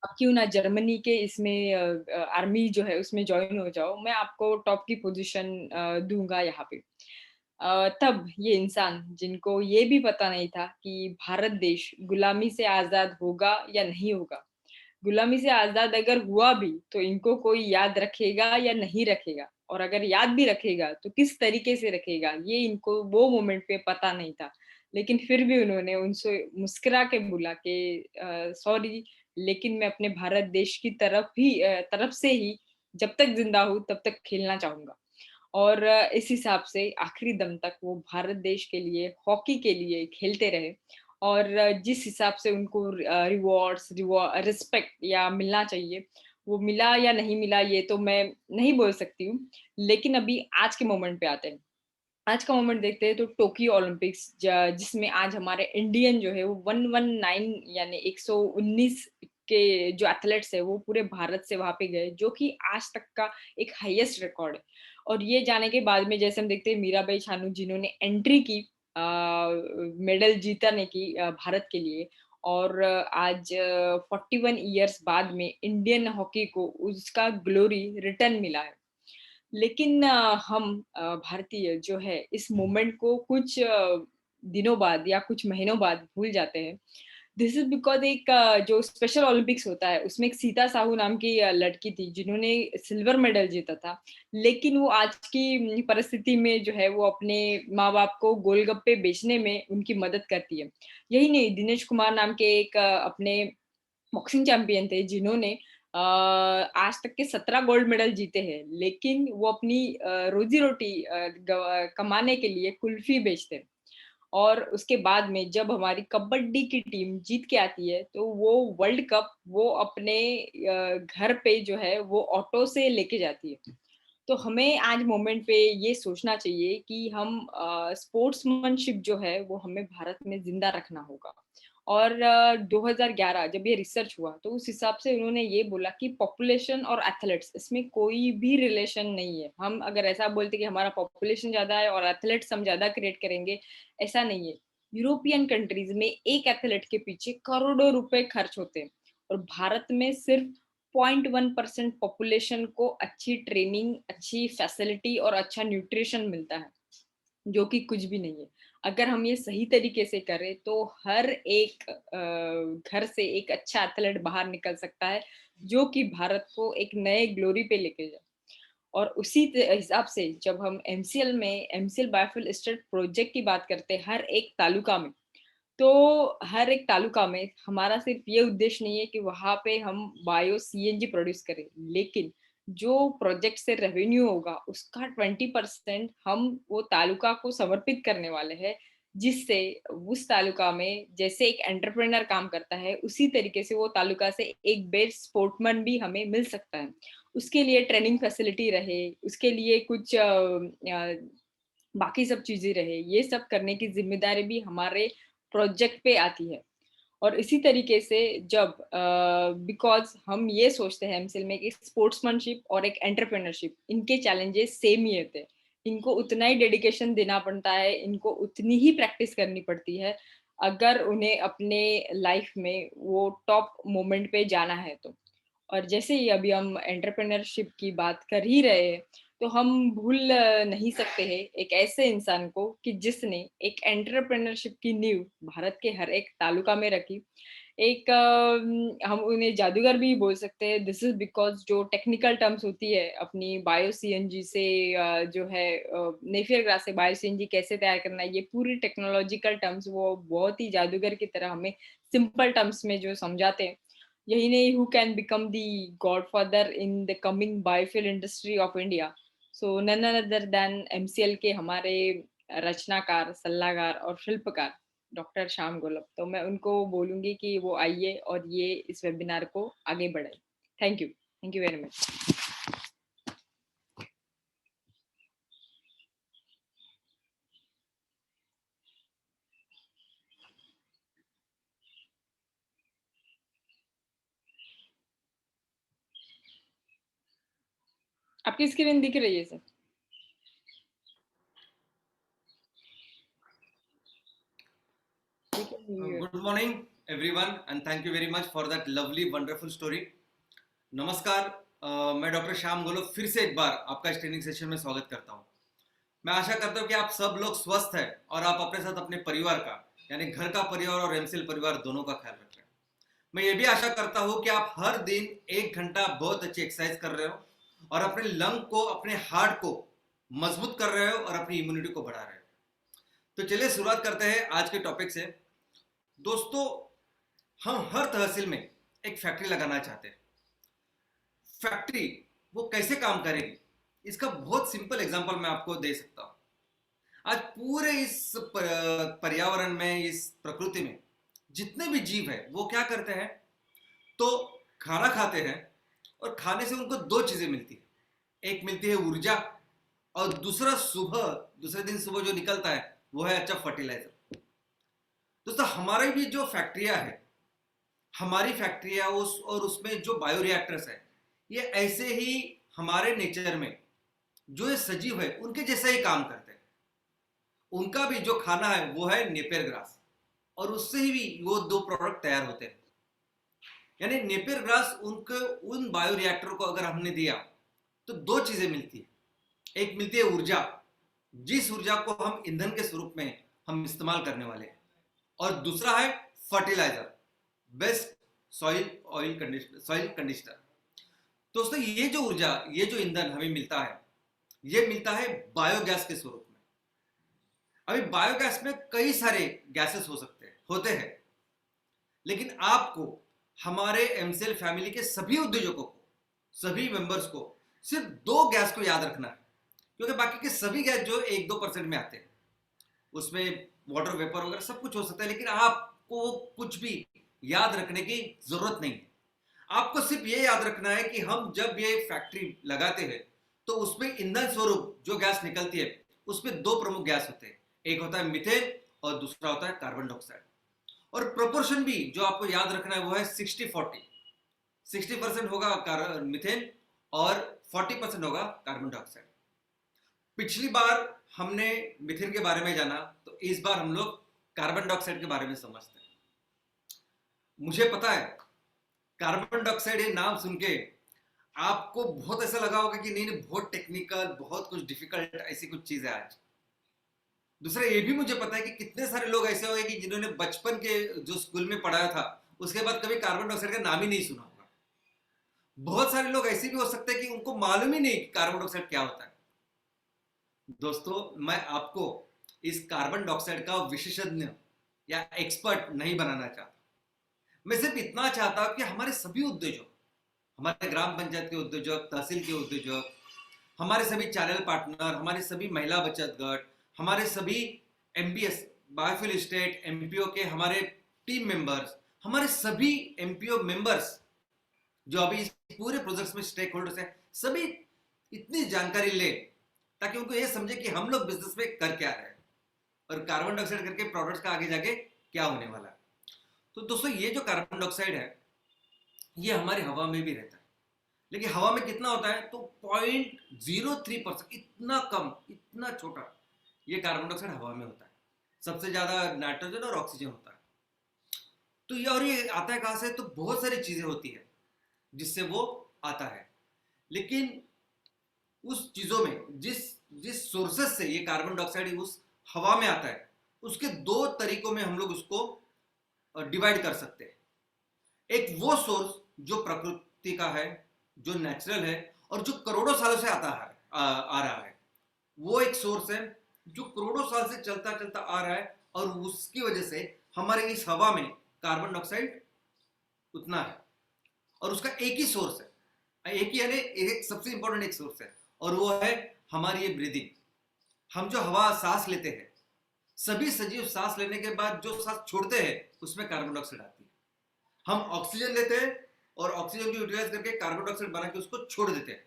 आप क्यों ना जर्मनी के इसमें आर्मी जो है उसमें ज्वाइन हो जाओ, मैं आपको टॉप की पोजीशन दूंगा यहाँ पे। तब ये इंसान जिनको ये भी पता नहीं था कि भारत देश गुलामी से आजाद होगा या नहीं होगा, गुलामी से आजाद अगर हुआ भी तो इनको कोई याद रखेगा या नहीं रखेगा, और अगर याद भी रखेगा तो किस तरीके से रखेगा, ये इनको वो मोमेंट पे पता नहीं था। लेकिन फिर भी उन्होंने उनसे मुस्कुरा के बोला कि सॉरी, लेकिन मैं अपने भारत देश की तरफ से ही जब तक जिंदा हूँ तब तक खेलना चाहूंगा। और इस हिसाब से आखिरी दम तक वो भारत देश के लिए, हॉकी के लिए खेलते रहे। और जिस हिसाब से उनको रिवॉर्ड्स, रिस्पेक्ट या मिलना चाहिए, वो मिला या नहीं मिला ये तो मैं नहीं बोल सकती हूँ। लेकिन अभी आज के मोमेंट पे आते हैं। आज का मोमेंट देखते हैं तो टोक्यो ओलंपिक्स जिसमें आज हमारे इंडियन जो है वो 119 यानी 119 के जो एथलेट्स है वो पूरे भारत से वहां पे गए, जो कि आज तक का एक हाईएस्ट रिकॉर्ड है। और ये जाने के बाद में जैसे हम देखते हैं मीराबाई चानू जिन्होंने एंट्री की, मेडल जीतने की भारत के लिए। और आज 41 ईयर्स बाद में इंडियन हॉकी को उसका ग्लोरी रिटर्न मिला है। लेकिन हम भारतीय जो है इस मोमेंट को कुछ दिनों बाद या कुछ महीनों बाद भूल जाते हैं। दिस इज बिकॉज एक जो स्पेशल ओलंपिक्स होता है उसमें एक सीता साहू नाम की लड़की थी जिन्होंने सिल्वर मेडल जीता था। लेकिन वो आज की परिस्थिति में जो है वो अपने माँ बाप को गोलगप्पे बेचने में उनकी मदद करती है। यही नहीं, दिनेश कुमार नाम के एक अपने बॉक्सिंग चैंपियन थे जिन्होंने आज तक के 17 गोल्ड मेडल जीते हैं, लेकिन वो अपनी रोजी रोटी कमाने के लिए कुल्फी बेचते हैं। और उसके बाद में जब हमारी कबड्डी की टीम जीत के आती है तो वो वर्ल्ड कप वो अपने घर पे जो है वो ऑटो से लेके जाती है। तो हमें आज मोमेंट पे ये सोचना चाहिए कि हम स्पोर्ट्समैनशिप जो है वो हमें भारत में जिंदा रखना होगा। और 2011 जब ये रिसर्च हुआ तो उस हिसाब से उन्होंने ये बोला कि पॉपुलेशन और एथलेट्स इसमें कोई भी रिलेशन नहीं है। हम अगर ऐसा बोलते कि हमारा पॉपुलेशन ज्यादा है और एथलेट्स हम ज्यादा क्रिएट करेंगे, ऐसा नहीं है। यूरोपियन कंट्रीज में एक एथलेट के पीछे करोड़ों रुपए खर्च होते हैं, और भारत में सिर्फ 0.1% पॉपुलेशन को अच्छी ट्रेनिंग, अच्छी फैसिलिटी और अच्छा न्यूट्रिशन मिलता है, जो कि कुछ भी नहीं है। अगर हम ये सही तरीके से करें तो हर एक घर से एक अच्छा एथलेट बाहर निकल सकता है, जो कि भारत को एक नए ग्लोरी पे लेके जाए। और उसी हिसाब से जब हम एमसीएल बायोफुल स्टेट प्रोजेक्ट की बात करते हैं हर एक तालुका में, तो हर एक तालुका में हमारा सिर्फ ये उद्देश्य नहीं है कि वहां पे हम बायो सीएनजी प्रोड्यूस करें, लेकिन जो प्रोजेक्ट से रेवेन्यू होगा उसका 20% हम वो तालुका को समर्पित करने वाले हैं। जिससे उस तालुका में जैसे एक एंटरप्रेनर काम करता है उसी तरीके से वो तालुका से एक बेस्ट स्पोर्टमैन भी हमें मिल सकता है। उसके लिए ट्रेनिंग फैसिलिटी रहे, उसके लिए कुछ बाकी सब चीजें रहे, ये सब करने की जिम्मेदारी भी हमारे प्रोजेक्ट पे आती है। और इसी तरीके से जब बिकॉज हम ये सोचते हैं एमसीएल में कि स्पोर्ट्समैनशिप और एक एंटरप्रेन्योरशिप इनके चैलेंजेस सेम ही होते हैं। इनको उतना ही डेडिकेशन देना पड़ता है, इनको उतनी ही प्रैक्टिस करनी पड़ती है अगर उन्हें अपने लाइफ में वो टॉप मोमेंट पे जाना है तो। और जैसे ही अभी हम एंटरप्रेन्योरशिप की बात कर ही रहे हैं, तो हम भूल नहीं सकते हैं एक ऐसे इंसान को कि जिसने एक एंटरप्रेन्योरशिप की नींव भारत के हर एक तालुका में रखी। एक हम उन्हें जादूगर भी बोल सकते हैं। दिस इज बिकॉज जो टेक्निकल टर्म्स होती है अपनी बायो सीएनजी से, जो है नेफियर ग्रास से बायो सीएनजी कैसे तैयार करना है, ये पूरी टेक्नोलॉजिकल टर्म्स वो बहुत ही जादूगर की तरह हमें सिंपल टर्म्स में जो समझाते हैं। यही नहीं, who can become the godfather in the coming biofuel industry of India, so none other than MCL के हमारे रचनाकार, सलाहकार और शिल्पकार डॉक्टर श्याम गोलब। तो मैं उनको बोलूंगी कि वो आइए और ये इस वेबिनार को आगे बढ़ाए। Thank you very much. आपकी स्क्रीन दिख रही है sir? Good morning. everyone, and thank you very much for that lovely, wonderful story. नमस्कार, मैं डॉक्टर श्याम गोलोक फिर से एक बार आपका इस ट्रेनिंग सेशन में स्वागत करता हूँ। मैं आशा करता हूँ कि आप सब लोग स्वस्थ हैं और आप अपने साथ अपने परिवार का, यानी घर का परिवार और एमसीएल परिवार दोनों का ख्याल रख रहे हैं। मैं ये भी आशा करता हूँ कि आप हर दिन 1 घंटा बहुत अच्छी एक्सरसाइज कर रहे हो और अपने लंग को, अपने हार्ट को मजबूत कर रहे हो और अपनी इम्यूनिटी को बढ़ा रहे हो। तो चलिए शुरुआत करते हैं आज के टॉपिक से। दोस्तों, हम हर तहसील में एक फैक्ट्री लगाना चाहते हैं। फैक्ट्री वो कैसे काम करेगी, इसका बहुत सिंपल एग्जांपल मैं आपको दे सकता हूँ। आज पूरे इस पर्यावरण में, इस प्रकृति में जितने भी जीव है वो क्या करते हैं, तो खाना खाते हैं और खाने से उनको दो चीजें मिलती है। एक मिलती है ऊर्जा और दूसरे दिन सुबह जो निकलता है वो है अच्छा फर्टिलाइजर। दोस्तों, हमारी भी जो फैक्ट्रियां है, हमारी फैक्ट्रियां उसमें जो बायोरिएक्टर्स है, ये ऐसे ही हमारे नेचर में जो ये सजीव है उनके जैसा ही काम करते हैं। उनका भी जो खाना है वो है नेपियर ग्रास और उससे ही भी वो दो प्रोडक्ट तैयार होते हैं। यानी नेपियर ग्रास उन बायोरिएक्टर को अगर हमने दिया तो दो चीजें मिलती है। एक मिलती है ऊर्जा, जिस ऊर्जा को हम ईंधन के स्वरूप में हम इस्तेमाल करने वाले हैं, और दूसरा है फर्टिलाइजर, बेस्ट सॉइल कंडीशनर। दोस्तों, ये जो ऊर्जा, ये जो ईंधन हमें मिलता है, ये मिलता है बायोगैस के स्वरूप में। अभी बायोगैस में कई सारे गैसेस होते हैं, लेकिन आपको हमारे एमसीएल फैमिली के सभी उद्योजकों को, सभी मेंबर्स को सिर्फ दो गैस को याद रखना है, क्योंकि बाकी के सभी गैस जो 1-2% में आते हैं, उसमें वाटर वेपर वगैरह सब कुछ हो सकता है, लेकिन आपको कुछ भी याद रखने की जरूरत नहीं है। आपको सिर्फ ये याद रखना है कि हम जब ये फैक्ट्री लगाते हैं तो उसमें ईंधन स्वरूप जो गैस निकलती है उसमें दो प्रमुख गैस होते हैं। एक होता है मीथेन और दूसरा होता है कार्बन डाइऑक्साइड। और प्रोपोर्शन भी जो आपको याद रखना है वो है 60-40। 60% होगा मीथेन और 40% होगा कार्बन डाइऑक्साइड। पिछली बार हमने मीथेन के बारे में जाना, तो इस बार हम लोग कार्बन डाइऑक्साइड के बारे में समझते हैं। मुझे पता है कार्बन डाइऑक्साइड ये नाम सुन के आपको बहुत ऐसा लगा होगा कि नहीं, बहुत टेक्निकल, बहुत कुछ डिफिकल्ट, ऐसी कुछ चीज है आज। दूसरा ये भी मुझे पता है कि कितने सारे लोग ऐसे होंगे कि जिन्होंने बचपन के जो स्कूल में पढ़ाया था उसके बाद कभी कार्बन डाइऑक्साइड का नाम ही नहीं सुना होगा। बहुत सारे लोग ऐसे भी हो सकते हैं कि उनको मालूम ही नहीं कि कार्बन डाइऑक्साइड क्या होता है। दोस्तों, मैं आपको इस कार्बन डाइऑक्साइड का विशेषज्ञ या एक्सपर्ट नहीं बनाना चाहता। मैं सिर्फ इतना चाहता हूं कि हमारे सभी उद्योजक, हमारे ग्राम पंचायत के उद्योजक, तहसील के उद्योजक, हमारे सभी चैनल पार्टनर, हमारे सभी महिला बचत गट, हमारे सभी एमबीएस, बायोफ्यूल स्टेट, एमपीओ के हमारे टीम मेंबर्स, हमारे सभी एमपीओ मेंबर्स जो अभी इस पूरे प्रोजेक्ट में स्टेक होल्डर्स हैं, सभी इतनी जानकारी ले ताकि उनको ये समझे कि हम लोग बिजनेस में कर क्या रहे हैं और कार्बन डाइऑक्साइड करके प्रोडक्ट्स का आगे जाके क्या होने वाला है। तो दोस्तों, ये जो कार्बन डाइऑक्साइड है ये हमारी हवा में भी रहता है, लेकिन हवा में कितना होता है, तो 0.03%, इतना कम, इतना छोटा ये कार्बन डाइऑक्साइड हवा में होता है। सबसे ज्यादा नाइट्रोजन और ऑक्सीजन होता है। तो ये आता है कहां से, तो बहुत सारी चीजें होती है जिससे वो आता है। लेकिन उस चीजों में जिस सोर्सेस से ये कार्बन डाइऑक्साइड उस हवा में आता है, उसके दो तरीकों में हम लोग उसको डिवाइड कर सकते हैं। एक वो सोर्स जो प्रकृति का है, जो नेचुरल है और जो करोड़ों सालों से आ रहा है, वो एक सोर्स है जो करोड़ों साल से चलता चलता आ रहा है और उसकी वजह से हमारे इस हवा में कार्बन डाइऑक्साइड उतना है। और उसका एक ही सोर्स है, एक ही, यानी एक सबसे इंपॉर्टेंट एक सोर्स है, और वो है हमारी ये ब्रीदिंग। हम जो हवा सांस लेते हैं, सभी सजीव सांस लेने के बाद जो सांस छोड़ते हैं उसमें कार्बन डाइऑक्साइड आती है। हम ऑक्सीजन लेते हैं और ऑक्सीजन को यूटिलाइज करके कार्बन डाइऑक्साइड बना के उसको छोड़ देते हैं।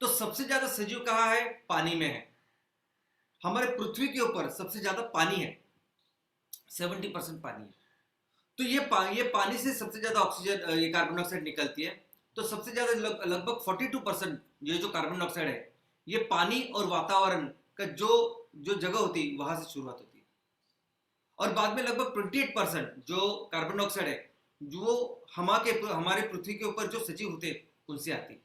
तो सबसे ज्यादा सजीव कहाँ है, पानी में है। हमारे पृथ्वी के ऊपर सबसे ज्यादा पानी है, 70% पानी है। तो ये पानी से सबसे ज्यादा ऑक्सीजन, ये कार्बन डाइऑक्साइड निकलती है। तो सबसे ज्यादा लगभग 42% ये जो कार्बन डाइऑक्साइड है, ये पानी और वातावरण का जो जगह होती है वहां से शुरुआत होती है। और बाद में लगभग 28% जो कार्बन डाइऑक्साइड है जो हमारे पृथ्वी के ऊपर जो सजीव होते हैं उनसे आती है।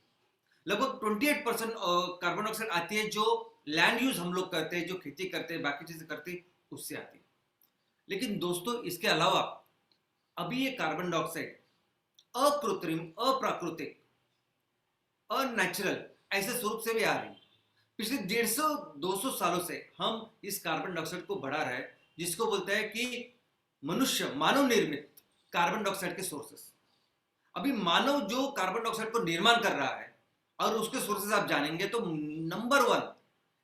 लगभग 28% कार्बन डाइऑक्साइड आती है जो लैंड यूज हम लोग करते हैं, जो खेती करते हैं, बाकी चीजें करते हैं, उससे आती है। लेकिन दोस्तों इसके अलावा अभी ये कार्बन डाइऑक्साइड अकृत्रिम, अप्राकृतिक, अनैचुरल ऐसे स्वरूप से भी आ रही है। पिछले 150-200 सालों से हम इस कार्बन डाइऑक्साइड को बढ़ा रहे हैं, जिसको बोलते हैं कि मानव निर्मित कार्बन डाइऑक्साइड के सोर्सेस। अभी मानव जो कार्बन डाइऑक्साइड को निर्माण कर रहा है और उसके सोर्सेस आप जानेंगे तो नंबर 1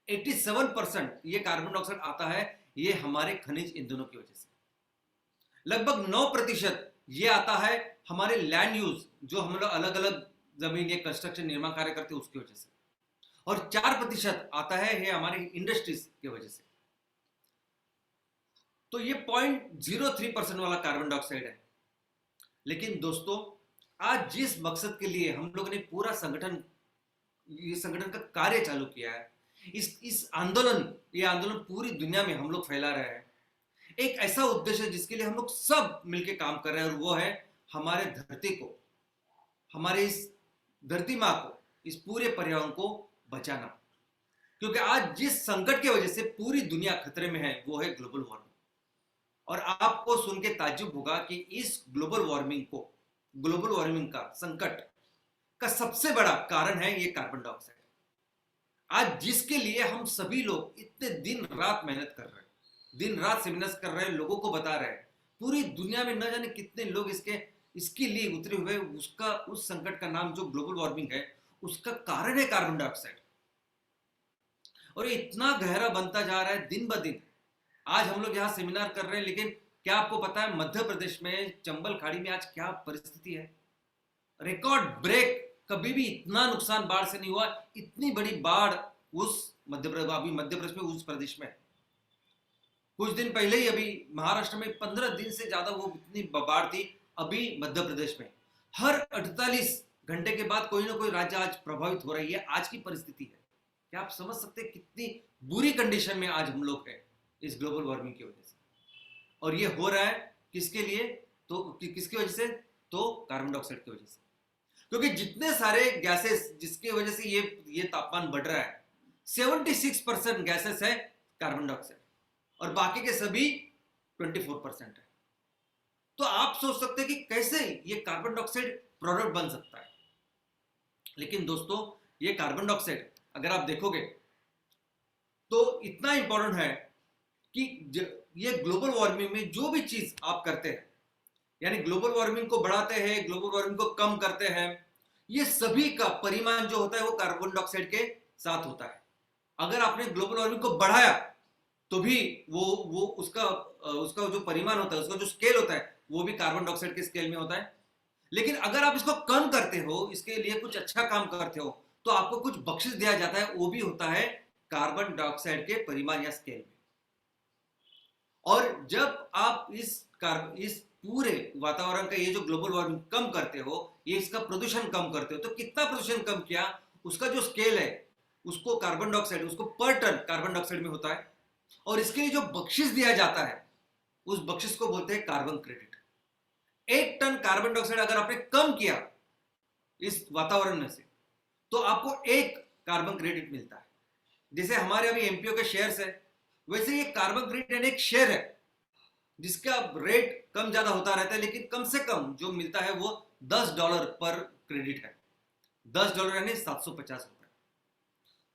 87% ये कार्बन डाइऑक्साइड आता है ये हमारे खनिज ईंधनों की वजह से। लगभग 9% ये आता है हमारे लैंड यूज, जो हम लोग अलग अलग जमीन या कंस्ट्रक्शन निर्माण कार्य करते हैं उसकी वजह से, और 4% आता है ये हमारे इंडस्ट्रीज की वजह से। तो ये 0.03% वाला कार्बन डाइऑक्साइड है। लेकिन दोस्तों आज जिस मकसद के लिए हम लोगों ने पूरा ये संगठन का कार्य चालू किया है, इस आंदोलन, ये आंदोलन पूरी दुनिया में हम लोग फैला रहे हैं। एक ऐसा उद्देश्य है जिसके लिए हम लोग सब मिलकर काम कर रहे हैं, और वो है हमारे धरती को, हमारे इस धरती माँ को, इस पूरे पर्यावरण को बचाना। क्योंकि आज जिस संकट की वजह से पूरी दुनिया खतरे में है वो है ग्लोबल वार्मिंग। और आपको सुन के ताज्जुब होगा कि इस ग्लोबल वार्मिंग का संकट का सबसे बड़ा कारण है ये कार्बन डाइऑक्साइड। आज जिसके लिए हम सभी लोग इतने दिन रात मेहनत कर रहे हैं, दिन रात सेमिनार्स कर रहे हैं, लोगों को बता रहे हैं, पूरी दुनिया में न जाने कितने लोग इसके लिए उतरे हुए, उस संकट का नाम जो ग्लोबल वार्मिंग है उसका कारण है कार्बन डाइऑक्साइड। और ये इतना गहरा बनता जा रहा है दिन ब दिन। आज हम लोग यहाँ सेमिनार कर रहे हैं, लेकिन क्या आपको पता है मध्य प्रदेश में चंबल खाड़ी में आज क्या परिस्थिति है? रिकॉर्ड ब्रेक, कभी भी इतना नुकसान बाढ़ से नहीं हुआ। इतनी बड़ी बाढ़ उस मध्य प्रदेश में, उस प्रदेश में कुछ दिन पहले ही अभी महाराष्ट्र में 15 दिन से ज्यादा वो इतनी बाढ़ थी। अभी मध्य प्रदेश में हर 48 घंटे के बाद कोई ना कोई राज्य आज प्रभावित हो रही है। आज की परिस्थिति है। क्या आप समझ सकते हैं कितनी बुरी कंडीशन में आज हम लोग हैं इस ग्लोबल वार्मिंग की वजह से? और ये हो रहा है किसके लिए? तो किसकी वजह से? तो कार्बन डाइऑक्साइड की वजह से। क्योंकि जितने सारे गैसेस जिसकी वजह से ये तापमान बढ़ रहा है, 76% गैसेस है कार्बन डाइऑक्साइड, और बाकी के सभी 24% है। तो आप सोच सकते हैं कि कैसे ये कार्बन डाइऑक्साइड प्रोडक्ट बन सकता है। लेकिन दोस्तों ये कार्बन डाइऑक्साइड अगर आप देखोगे तो इतना इंपॉर्टेंट है कि ये ग्लोबल वार्मिंग में जो भी चीज आप करते हैं, यानी ग्लोबल वार्मिंग को बढ़ाते हैं, ग्लोबल वार्मिंग को कम करते हैं, ये सभी का परिमाण जो होता है वो कार्बन डाइऑक्साइड के साथ होता है। अगर आपने ग्लोबल वार्मिंग को बढ़ाया तो भी वो उसका जो परिमाण होता है, उसका जो स्केल होता है वो भी कार्बन डाइऑक्साइड के स्केल में होता है। लेकिन अगर आप इसको कम करते हो, इसके लिए कुछ अच्छा काम करते हो, तो आपको कुछ बख्शिश दिया जाता है, वो भी होता है कार्बन डाइऑक्साइड के परिमाण या स्केल में। और जब आप इस पूरे वातावरण का ये जो ग्लोबल वार्मिंग कम करते हो, ये इसका प्रदूषण कम करते हो, तो कितना प्रदूषण कम किया, उसका जो स्केल है उसको कार्बन डाइऑक्साइड, उसको पर टन कार्बन डाइऑक्साइड में होता है। और इसके लिए जो बख्शिश दिया जाता है उस बख्शिश को बोलते हैं carbon credit. 1 ton carbon dioxide अगर आपने कम किया इस वातावरण में से, तो आपको 1 कार्बन क्रेडिट मिलता है। जैसे हमारे अभी एमपीओ के शेयर्स है, वैसे ये कार्बन क्रेडिट एक शेयर है जिसका रेट कम ज्यादा होता रहता है, लेकिन कम से कम जो मिलता है वो $10 पर क्रेडिट है। $10 यानी 750 रुपए।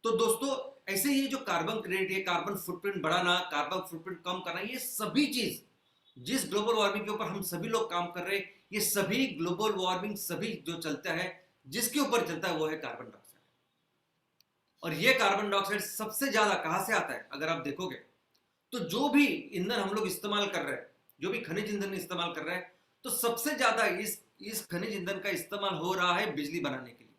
तो दोस्तों ऐसे ये जो कार्बन क्रेडिट, ये कार्बन फुटप्रिंट बढ़ाना, कार्बन फुटप्रिंट कम करना, ये सभी चीज जिस ग्लोबल वार्मिंग के ऊपर हम सभी लोग काम कर रहे हैं, ये सभी ग्लोबल वार्मिंग सभी जो चलता है, जिसके ऊपर चलता है वो है कार्बन डाइऑक्साइड। और ये कार्बन डाइऑक्साइड सबसे ज्यादा कहां से आता है? अगर आप देखोगे तो जो भी ईंधन हम लोग इस्तेमाल कर रहे हैं, जो भी खनिज ईंधन इस्तेमाल कर रहे हैं, तो सबसे ज्यादा इस खनिज ईंधन का इस्तेमाल हो रहा है बिजली बनाने के लिए।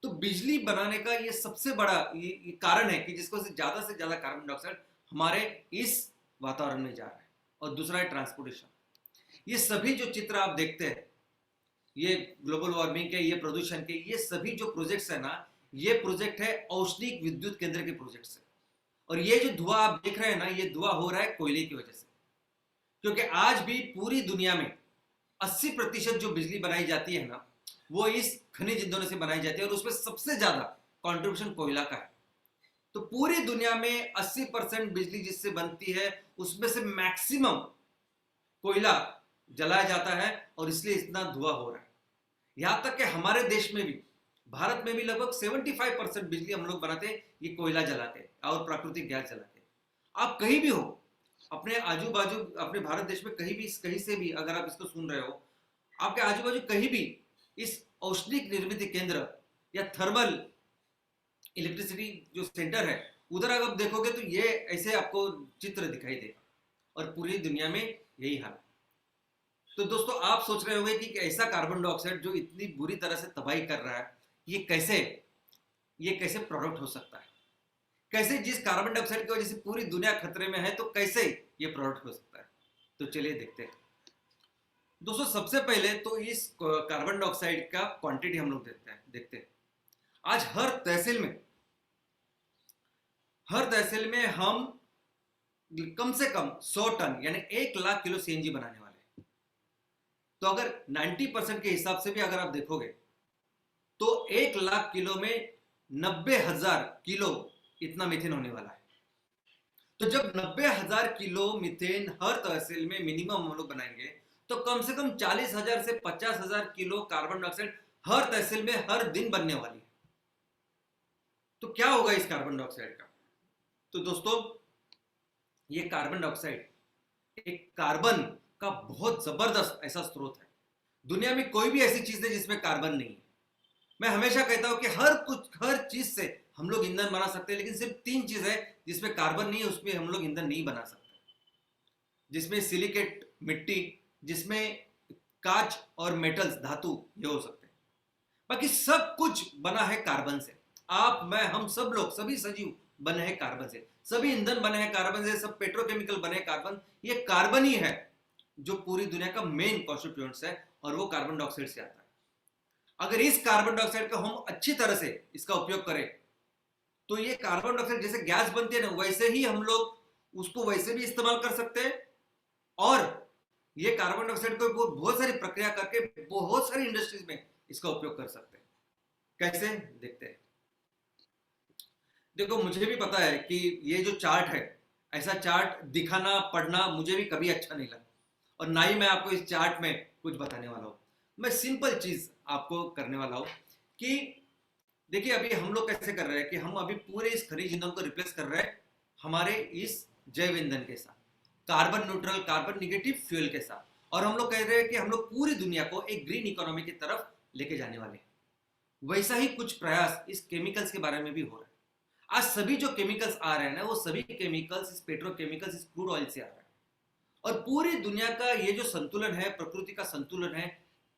तो बिजली बनाने का ये सबसे बड़ा ये कारण है कि जिसको से ज्यादा कार्बन डाइऑक्साइड हमारे इस वातावरण में जा रहा है। और दूसरा है ट्रांसपोर्टेशन। ये सभी जो चित्र आप देखते हैं, ये ग्लोबल वार्मिंग के, ये प्रदूषण के, ये सभी जो प्रोजेक्ट्स है ना, ये प्रोजेक्ट है औष्णिक विद्युत केंद्र के प्रोजेक्ट्स है। और ये जो धुआं आप देख रहे हैं ना, ये धुआं हो रहा है कोयले की वजह से। क्योंकि आज भी पूरी दुनिया में 80% जो बिजली बनाई जाती है ना, वो इस खनिज ईंधनों से बनाई जाती है, और उसमें सबसे ज्यादा कंट्रीब्यूशन कोयला का है। तो पूरी दुनिया में 80% बिजली जिससे बनती है, उसमें से मैक्सिमम कोयला जलाया जाता है, और इसलिए इतना धुआं हो रहा है। यहां तक कि हमारे देश में भी, भारत में भी लगभग 75% बिजली हम लोग बनाते हैं ये कोयला जलाते हैं और प्राकृतिक गैस जलाते हैं। आप कहीं भी हो, अपने आजू बाजू, अपने भारत देश में कहीं भी, कहीं से भी अगर आप इसको सुन रहे हो, आपके आजू बाजू कहीं भी इस औष्णिक निर्मित केंद्र या थर्मल इलेक्ट्रिसिटी जो सेंटर है, उधर अगर आप देखोगे तो ये ऐसे आपको चित्र दिखाई देगा, और पूरी दुनिया में यही हाल है। तो दोस्तों, आप सोच रहे होंगे कि ऐसा कार्बन डाइऑक्साइड जो इतनी बुरी तरह से तबाही कर रहा है, ये कैसे प्रोडक्ट हो सकता है? कैसे जिस कार्बन डाइऑक्साइड की वजह से पूरी दुनिया खतरे में है, तो कैसे ये प्रोडक्ट हो सकता है? तो चलिए देखते हैं। दोस्तों, सबसे पहले तो इस कार्बन डाइऑक्साइड का क्वांटिटी हम लोग देखते हैं। आज हर तहसील में हम कम से कम 100 टन यानी 1 लाख किलो सीएनजी बनाने वाले हैं। तो अगर 90% के हिसाब से भी अगर आप देखोगे, तो 1 लाख किलो में 90,000 किलो इतना मीथेन होने वाला है। तो जब 90,000 किलो मीथेन हर तहसील में मिनिमम हम लोग बनाएंगे, तो कम से कम 40,000 से 50,000 किलो कार्बन डाइऑक्साइड हर तहसील में हर दिन बनने वाली है। तो क्या होगा इस कार्बन डाइऑक्साइड का? तो दोस्तों, ये कार्बन डाइऑक्साइड एक कार्बन का बहुत जबरदस्त ऐसा स्रोत है। दुनिया में कोई भी ऐसी चीज है जिसमें कार्बन नहीं है। मैं हमेशा कहता हूं कि हर चीज से हम लोग ईंधन बना सकते हैं, लेकिन सिर्फ 3 चीज है जिसमें कार्बन नहीं है, उसमें हम लोग ईंधन नहीं बना सकते। जिसमें सिलिकेट मिट्टी, जिसमें कांच और मेटल्स धातु ये हो सकते हैं। बाकी सब कुछ बना है कार्बन से। आप, मैं, हम सब लोग, सभी सजीव बने हैं कार्बन से, सभी ईंधन बने हैं कार्बन से, सब पेट्रोकेमिकल बने हैं कार्बन। ये कार्बन ही है जो पूरी दुनिया का मेन कॉन्स्टिट्यूएंट्स है, और वो कार्बन डाइऑक्साइड से आता है। अगर इस कार्बन डाइऑक्साइड का हम अच्छी तरह से इसका उपयोग करें, तो ये कार्बन डाइऑक्साइड जैसे गैस बनती है ना, वैसे ही हम लोग उसको वैसे भी इस्तेमाल कर सकते हैं, और ये कार्बन डाइऑक्साइड को बहुत सारी प्रक्रिया करके बहुत सारी इंडस्ट्रीज में इसका उपयोग कर सकते हैं। कैसे, देखते हैं। देखो, मुझे भी पता है कि ये जो चार्ट है, ऐसा चार्ट दिखाना पढ़ना मुझे भी कभी अच्छा नहीं लगा, और ना ही मैं आपको इस चार्ट में कुछ बताने वाला हूँ। मैं सिंपल चीज आपको करने वाला हूँ कि देखिए, अभी हम लोग कैसे कर रहे हैं कि हम अभी पूरे इस खनिज ईंधन को रिप्लेस कर रहे हैं हमारे इस जैव ईंधन के साथ, carbon neutral, carbon negative fuel के साथ, और हम लोग कह रहे हैं कि हम लोग पूरी दुनिया को एक ग्रीन इकोनॉमी की तरफ लेके जाने वाले हैं। वैसा ही कुछ प्रयास इस केमिकल्स के बारे में भी हो रहा है। आज सभी जो केमिकल्स आ रहे हैं ना, वो सभी केमिकल्स इस पेट्रोकेमिकल्स, इस क्रूड ऑयल से आ रहे हैं। और पूरी दुनिया का ये जो संतुलन है, प्रकृति का संतुलन है,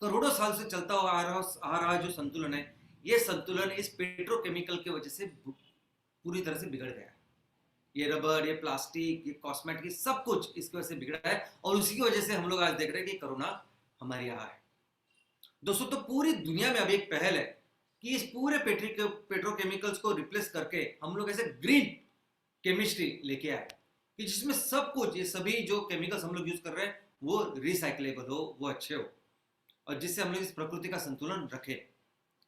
करोड़ों साल से चलता हुआ आ रहा जो संतुलन है, ये संतुलन इस पेट्रोकेमिकल की वजह से पूरी तरह से बिगड़ गया है। ये रबर, ये प्लास्टिक, ये कॉस्मेटिक, सब कुछ इसकी वजह से बिगड़ा है, और उसी की वजह से हम लोग आज देख रहे हैं कि कोरोना हमारे यहाँ है। दोस्तों, तो पूरी दुनिया में अभी एक पहल है कि इस पूरे पेट्रोकेमिकल्स को रिप्लेस करके हम लोग ऐसे ग्रीन केमिस्ट्री लेके आए कि जिसमें सब कुछ, ये सभी जो केमिकल्स हम लोग यूज कर रहे हैं वो रिसाइकलेबल हो, वो अच्छे हो, और जिससे हम लोग इस प्रकृति का संतुलन रखें।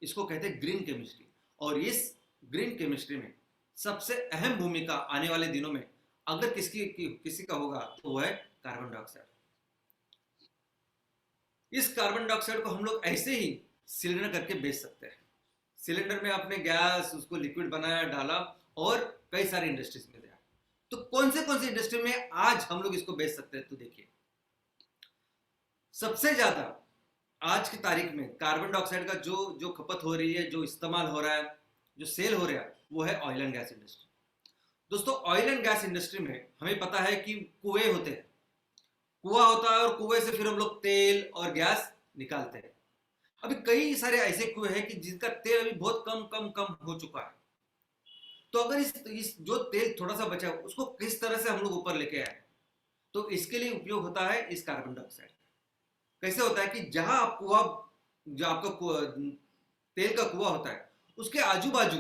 इसको कहते हैं ग्रीन केमिस्ट्री। और इस ग्रीन केमिस्ट्री में सबसे अहम भूमिका आने वाले दिनों में अगर किसी का होगा, तो वो है कार्बन डाइऑक्साइड। इस कार्बन डाइऑक्साइड को हम लोग ऐसे ही सिलेंडर करके बेच सकते हैं। सिलेंडर में आपने गैस, उसको लिक्विड बनाया, डाला, और कई सारी इंडस्ट्रीज में दिया। तो कौन से इंडस्ट्री में आज हम लोग इसको बेच सकते हैं? तो देखिए, सबसे ज्यादा आज की तारीख में कार्बन डाइऑक्साइड का जो खपत हो रही है, जो इस्तेमाल हो रहा है, जो सेल हो रहा है, वो है ऑयल एंड गैस इंडस्ट्री। दोस्तों, ऑयल एंड गैस इंडस्ट्री में हमें पता है कि कुएं होते हैं, कुआं होता है, और कुएं से फिर हम लोग तेल और गैस निकालते हैं। अभी कई सारे ऐसे कुएं हैं कि जिनका तेल अभी बहुत कम हो चुका है। तो अगर इस जो तेल थोड़ा सा बचा है, उसको किस तरह से हम लोग ऊपर लेके आए, तो इसके लिए उपयोग होता है इस कार्बन डाइऑक्साइड। कैसे होता है कि जहां आप कुआं, जो आपका तेल का कुआं होता है, उसके आजू बाजू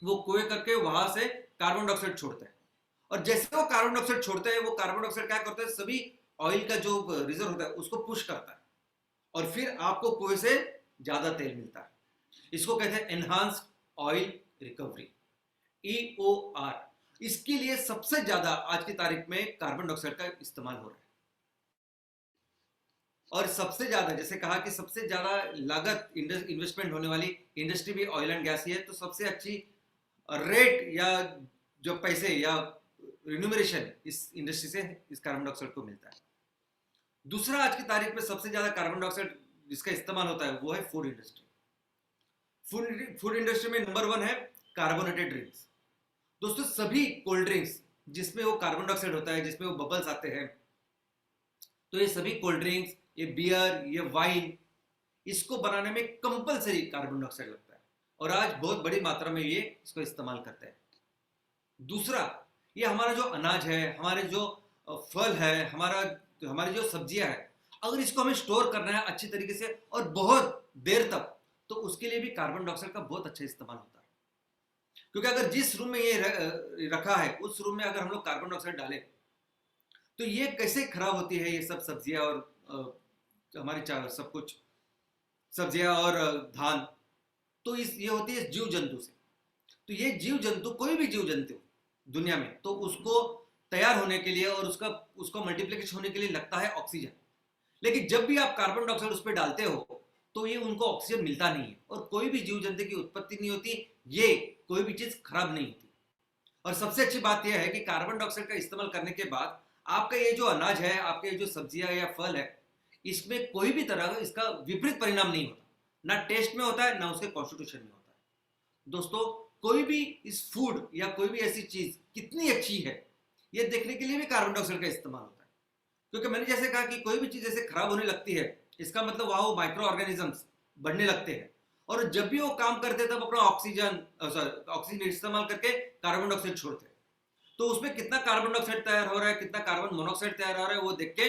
वो कुएं करके वहां से कार्बन डाइऑक्साइड छोड़ता है, और जैसे वो कार्बन डाइऑक्साइड छोड़ते हैं, वो कार्बन डाइऑक्साइड क्या करता है, सभी ऑयल का जो रिजर्व होता है उसको पुश करता है और फिर आपको कुएं से ज्यादा तेल मिलता है। इसको कहते हैं एनहांस्ड ऑयल रिकवरी, EOR। इसके लिए सबसे ज्यादा आज की तारीख में कार्बन डाइऑक्साइड का इस्तेमाल हो रहा है। और सबसे ज्यादा, जैसे कहा कि सबसे ज्यादा लागत इन्वेस्टमेंट होने वाली इंडस्ट्री भी ऑयल एंड गैस ही है, तो सबसे अच्छी रेट या जो पैसे या रिन्यूमरेशन इस इंडस्ट्री से इस कार्बन डाइऑक्साइड को मिलता है। दूसरा, आज की तारीख में सबसे ज्यादा कार्बन डाइऑक्साइड जिसका इस्तेमाल होता है वो है फूड इंडस्ट्री। फूड इंडस्ट्री में नंबर 1 है कार्बोनेटेड ड्रिंक्स। दोस्तों, सभी कोल्ड ड्रिंक्स जिसमें वो कार्बन डाइऑक्साइड होता है, जिसमें वो बबल्स आते हैं, तो ये सभी कोल्ड ड्रिंक्स, ये बियर, ये वाइन, इसको बनाने में कंपलसरी कार्बन डाइऑक्साइड लगता है और आज बहुत बड़ी मात्रा में ये इसको इस्तेमाल करते हैं। दूसरा, ये हमारा जो अनाज है, हमारे जो फल है, हमारी जो सब्जियां है, अगर इसको हमें स्टोर करना है अच्छी तरीके से और बहुत देर तक, तो उसके लिए भी कार्बन डाइऑक्साइड का बहुत अच्छा इस्तेमाल होता है। क्योंकि अगर जिस रूम में ये रखा है उस रूम में अगर हम लोग कार्बन डाइऑक्साइड डालें तो ये कैसे खराब होती है, ये सब सब्जियां और हमारी सब कुछ सब्जियां और धान, तो ये होती है जीव जंतु से। तो ये जीव जंतु, कोई भी जीव जंतु दुनिया में, तो उसको तैयार होने के लिए और उसको मल्टीप्लिकेशन होने के लिए लगता है ऑक्सीजन। लेकिन जब भी आप कार्बन डाइऑक्साइड उस पर डालते हो तो ये उनको ऑक्सीजन मिलता नहीं है और कोई भी जीव जंतु की उत्पत्ति नहीं होती, ये कोई भी चीज खराब नहीं होती। और सबसे अच्छी बात यह है कि कार्बन डाइऑक्साइड का इस्तेमाल करने के बाद आपका ये जो अनाज है, आपके ये जो सब्जियां या फल है, इसमें कोई भी तरह का इसका विपरीत परिणाम नहीं होता, ना टेस्ट में होता है ना उसके कॉन्स्टिट्यूशन में होता है। दोस्तों, कोई भी इस फूड या कोई भी ऐसी चीज कितनी अच्छी है, ये देखने के लिए भी कार्बन डाइऑक्साइड का इस्तेमाल होता है। क्योंकि मैंने जैसे कहा कि कोई भी चीज जैसे खराब होने लगती है, इसका मतलब वहां वो माइक्रो ऑर्गेनिजम्स बढ़ने लगते हैं और जब भी वो काम करते हैं तब अपना ऑक्सीजन इस्तेमाल करके कार्बन डाइऑक्साइड छोड़ते हैं। तो उसमें कितना कार्बन डाइऑक्साइड तैयार हो रहा है, कितना कार्बन मोनोऑक्साइड तैयार हो रहा है, वो देख के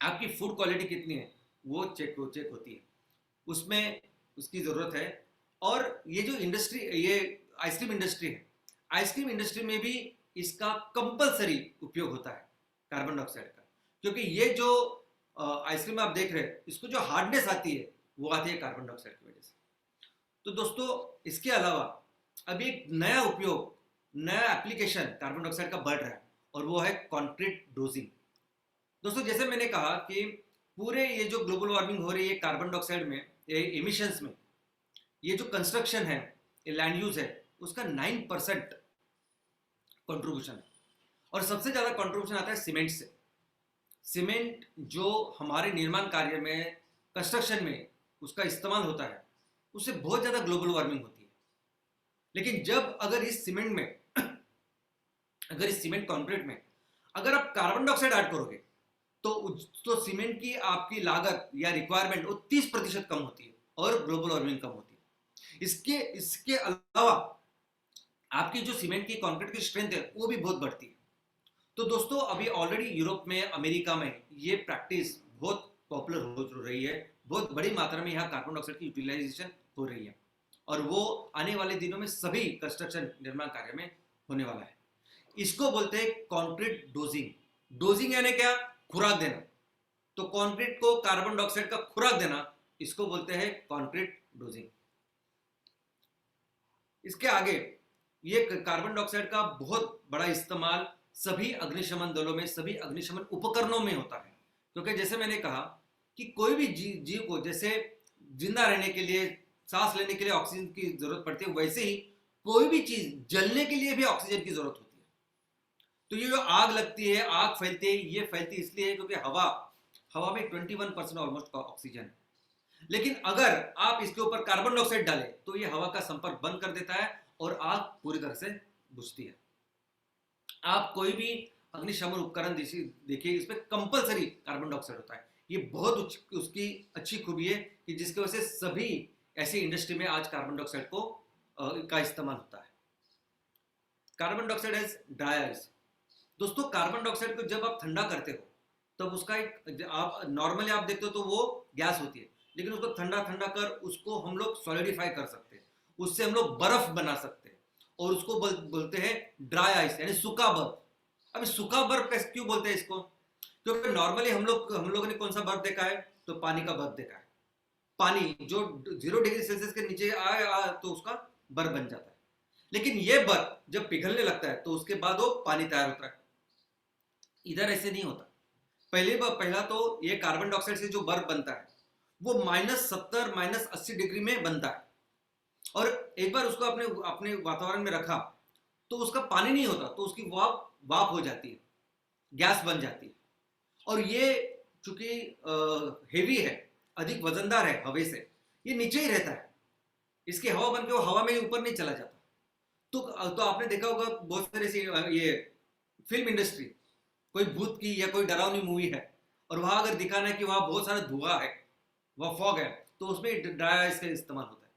आपकी फूड क्वालिटी कितनी है वो चेक होती है, उसमें उसकी जरूरत है। और ये जो इंडस्ट्री, ये आइसक्रीम इंडस्ट्री है, आइसक्रीम इंडस्ट्री में भी इसका कंपलसरी उपयोग होता है कार्बन डाइऑक्साइड का। क्योंकि ये जो आइसक्रीम आप देख रहे हैं, इसको जो हार्डनेस आती है वो आती है कार्बन डाइऑक्साइड की वजह से। तो दोस्तों, इसके अलावा अभी एक नया उपयोग, नया एप्लीकेशन कार्बन डाइऑक्साइड का बढ़ रहा है और वो है कॉन्क्रीट डोजिंग। दोस्तों, जैसे मैंने कहा कि पूरे ये जो ग्लोबल वार्मिंग हो रही है कार्बन डाइऑक्साइड में, एमिशंस में, ये जो कंस्ट्रक्शन है, ये लैंड यूज है, उसका 9% कंट्रीब्यूशन है। और सबसे ज्यादा कंट्रीब्यूशन आता है सीमेंट से। सीमेंट जो हमारे निर्माण कार्य में, कंस्ट्रक्शन में उसका इस्तेमाल होता है, उससे बहुत ज्यादा ग्लोबल वार्मिंग होती है। लेकिन जब अगर इस सीमेंट में अगर इस सीमेंट कंक्रीट में अगर आप कार्बन डाइऑक्साइड ऐड करोगे तो सीमेंट की आपकी लागत या रिक्वायरमेंट वो 30% कम होती है और ग्लोबल वार्मिंग कम होती है। इसके अलावा आपकी जो सीमेंट की कंक्रीट की स्ट्रेंथ है वो भी बहुत बढ़ती है। तो दोस्तों, अभी ऑलरेडी यूरोप में, अमेरिका में ये प्रैक्टिस बहुत पॉपुलर हो रही है, बहुत बड़ी मात्रा में यहाँ कार्बन डाइऑक्साइड की यूटिलाइजेशन हो रही है और वो आने वाले दिनों में सभी कंस्ट्रक्शन निर्माण कार्य में होने वाला है। इसको बोलते हैं कंक्रीट डोजिंग। डोजिंग यानी क्या? खुराक देना। तो कंक्रीट को कार्बन डाइऑक्साइड का खुराक देना, इसको बोलते हैं कंक्रीट डोजिंग। इसके आगे ये कार्बन डाइऑक्साइड का बहुत बड़ा इस्तेमाल सभी अग्निशमन दलों में, सभी अग्निशमन उपकरणों में होता है। क्योंकि जैसे मैंने कहा कि कोई भी जीव को जैसे जिंदा रहने के लिए, सांस लेने के लिए ऑक्सीजन की जरूरत पड़ती है, वैसे ही कोई भी चीज जलने के लिए भी ऑक्सीजन की जरूरत होती है। तो ये जो आग लगती है, आग फैलती है, ये फैलती इसलिए है क्योंकि हवा में 21% ऑलमोस्ट ऑक्सीजन है। लेकिन अगर आप इसके ऊपर कार्बन डाइऑक्साइड डालें तो ये हवा का संपर्क बंद कर देता है और आग पूरी तरह से बुझती है। आप कोई भी अग्निशमन उपकरण देखिए, इसमें कंपलसरी कार्बन डाइऑक्साइड होता है। ये बहुत उसकी अच्छी खूबी है कि जिसकी वजह से सभी ऐसी इंडस्ट्री में आज कार्बन डाइऑक्साइड का इस्तेमाल होता है। Carbon dioxide as dry ice. दोस्तों, कार्बन डाइऑक्साइड को जब आप ठंडा करते हो तब उसका एक, आप नॉर्मली आप देखते हो तो वो गैस होती है, लेकिन उसको ठंडा कर उसको हम लोग सॉलिडिफाई कर सकते हैं, उससे हम लोग बर्फ बना सकते हैं और उसको बोलते हैं ड्राई आइस यानी सूखा बर्फ। अब सूखा बर्फ कैसे क्यों बोलते हैं इसको? क्योंकि नॉर्मली हम लोगों ने कौन सा बर्फ देखा है? तो पानी का बर्फ देखा है। पानी जो 0 डिग्री सेल्सियस के नीचे तो उसका बर्फ बन जाता है। लेकिन ये बर्फ जब पिघलने लगता है तो उसके बाद वो पानी तैयार होता है। इधर ऐसे नहीं होता। पहला तो ये कार्बन डाइऑक्साइड से जो बर्फ बनता है वो -70 -80 डिग्री में बनता है, और एक बार उसको अपने अपने वातावरण में रखा तो उसका पानी नहीं होता, तो उसकी वाप वाप हो जाती है, गैस बन जाती है। और ये चूंकि हेवी है, अधिक वजनदार है हवा से, ये नीचे ही रहता है। इसकी हवा बन के वो हवा में ऊपर नहीं चला जाता। तो आपने देखा होगा बहुत सारे ये फिल्म इंडस्ट्री, कोई भूत की या कोई डरावनी मूवी है और वहां अगर दिखाना है कि वहां बहुत सारा धुआं है, वह फॉग है, तो उसमें ड्राई आइस का इस्तेमाल होता है,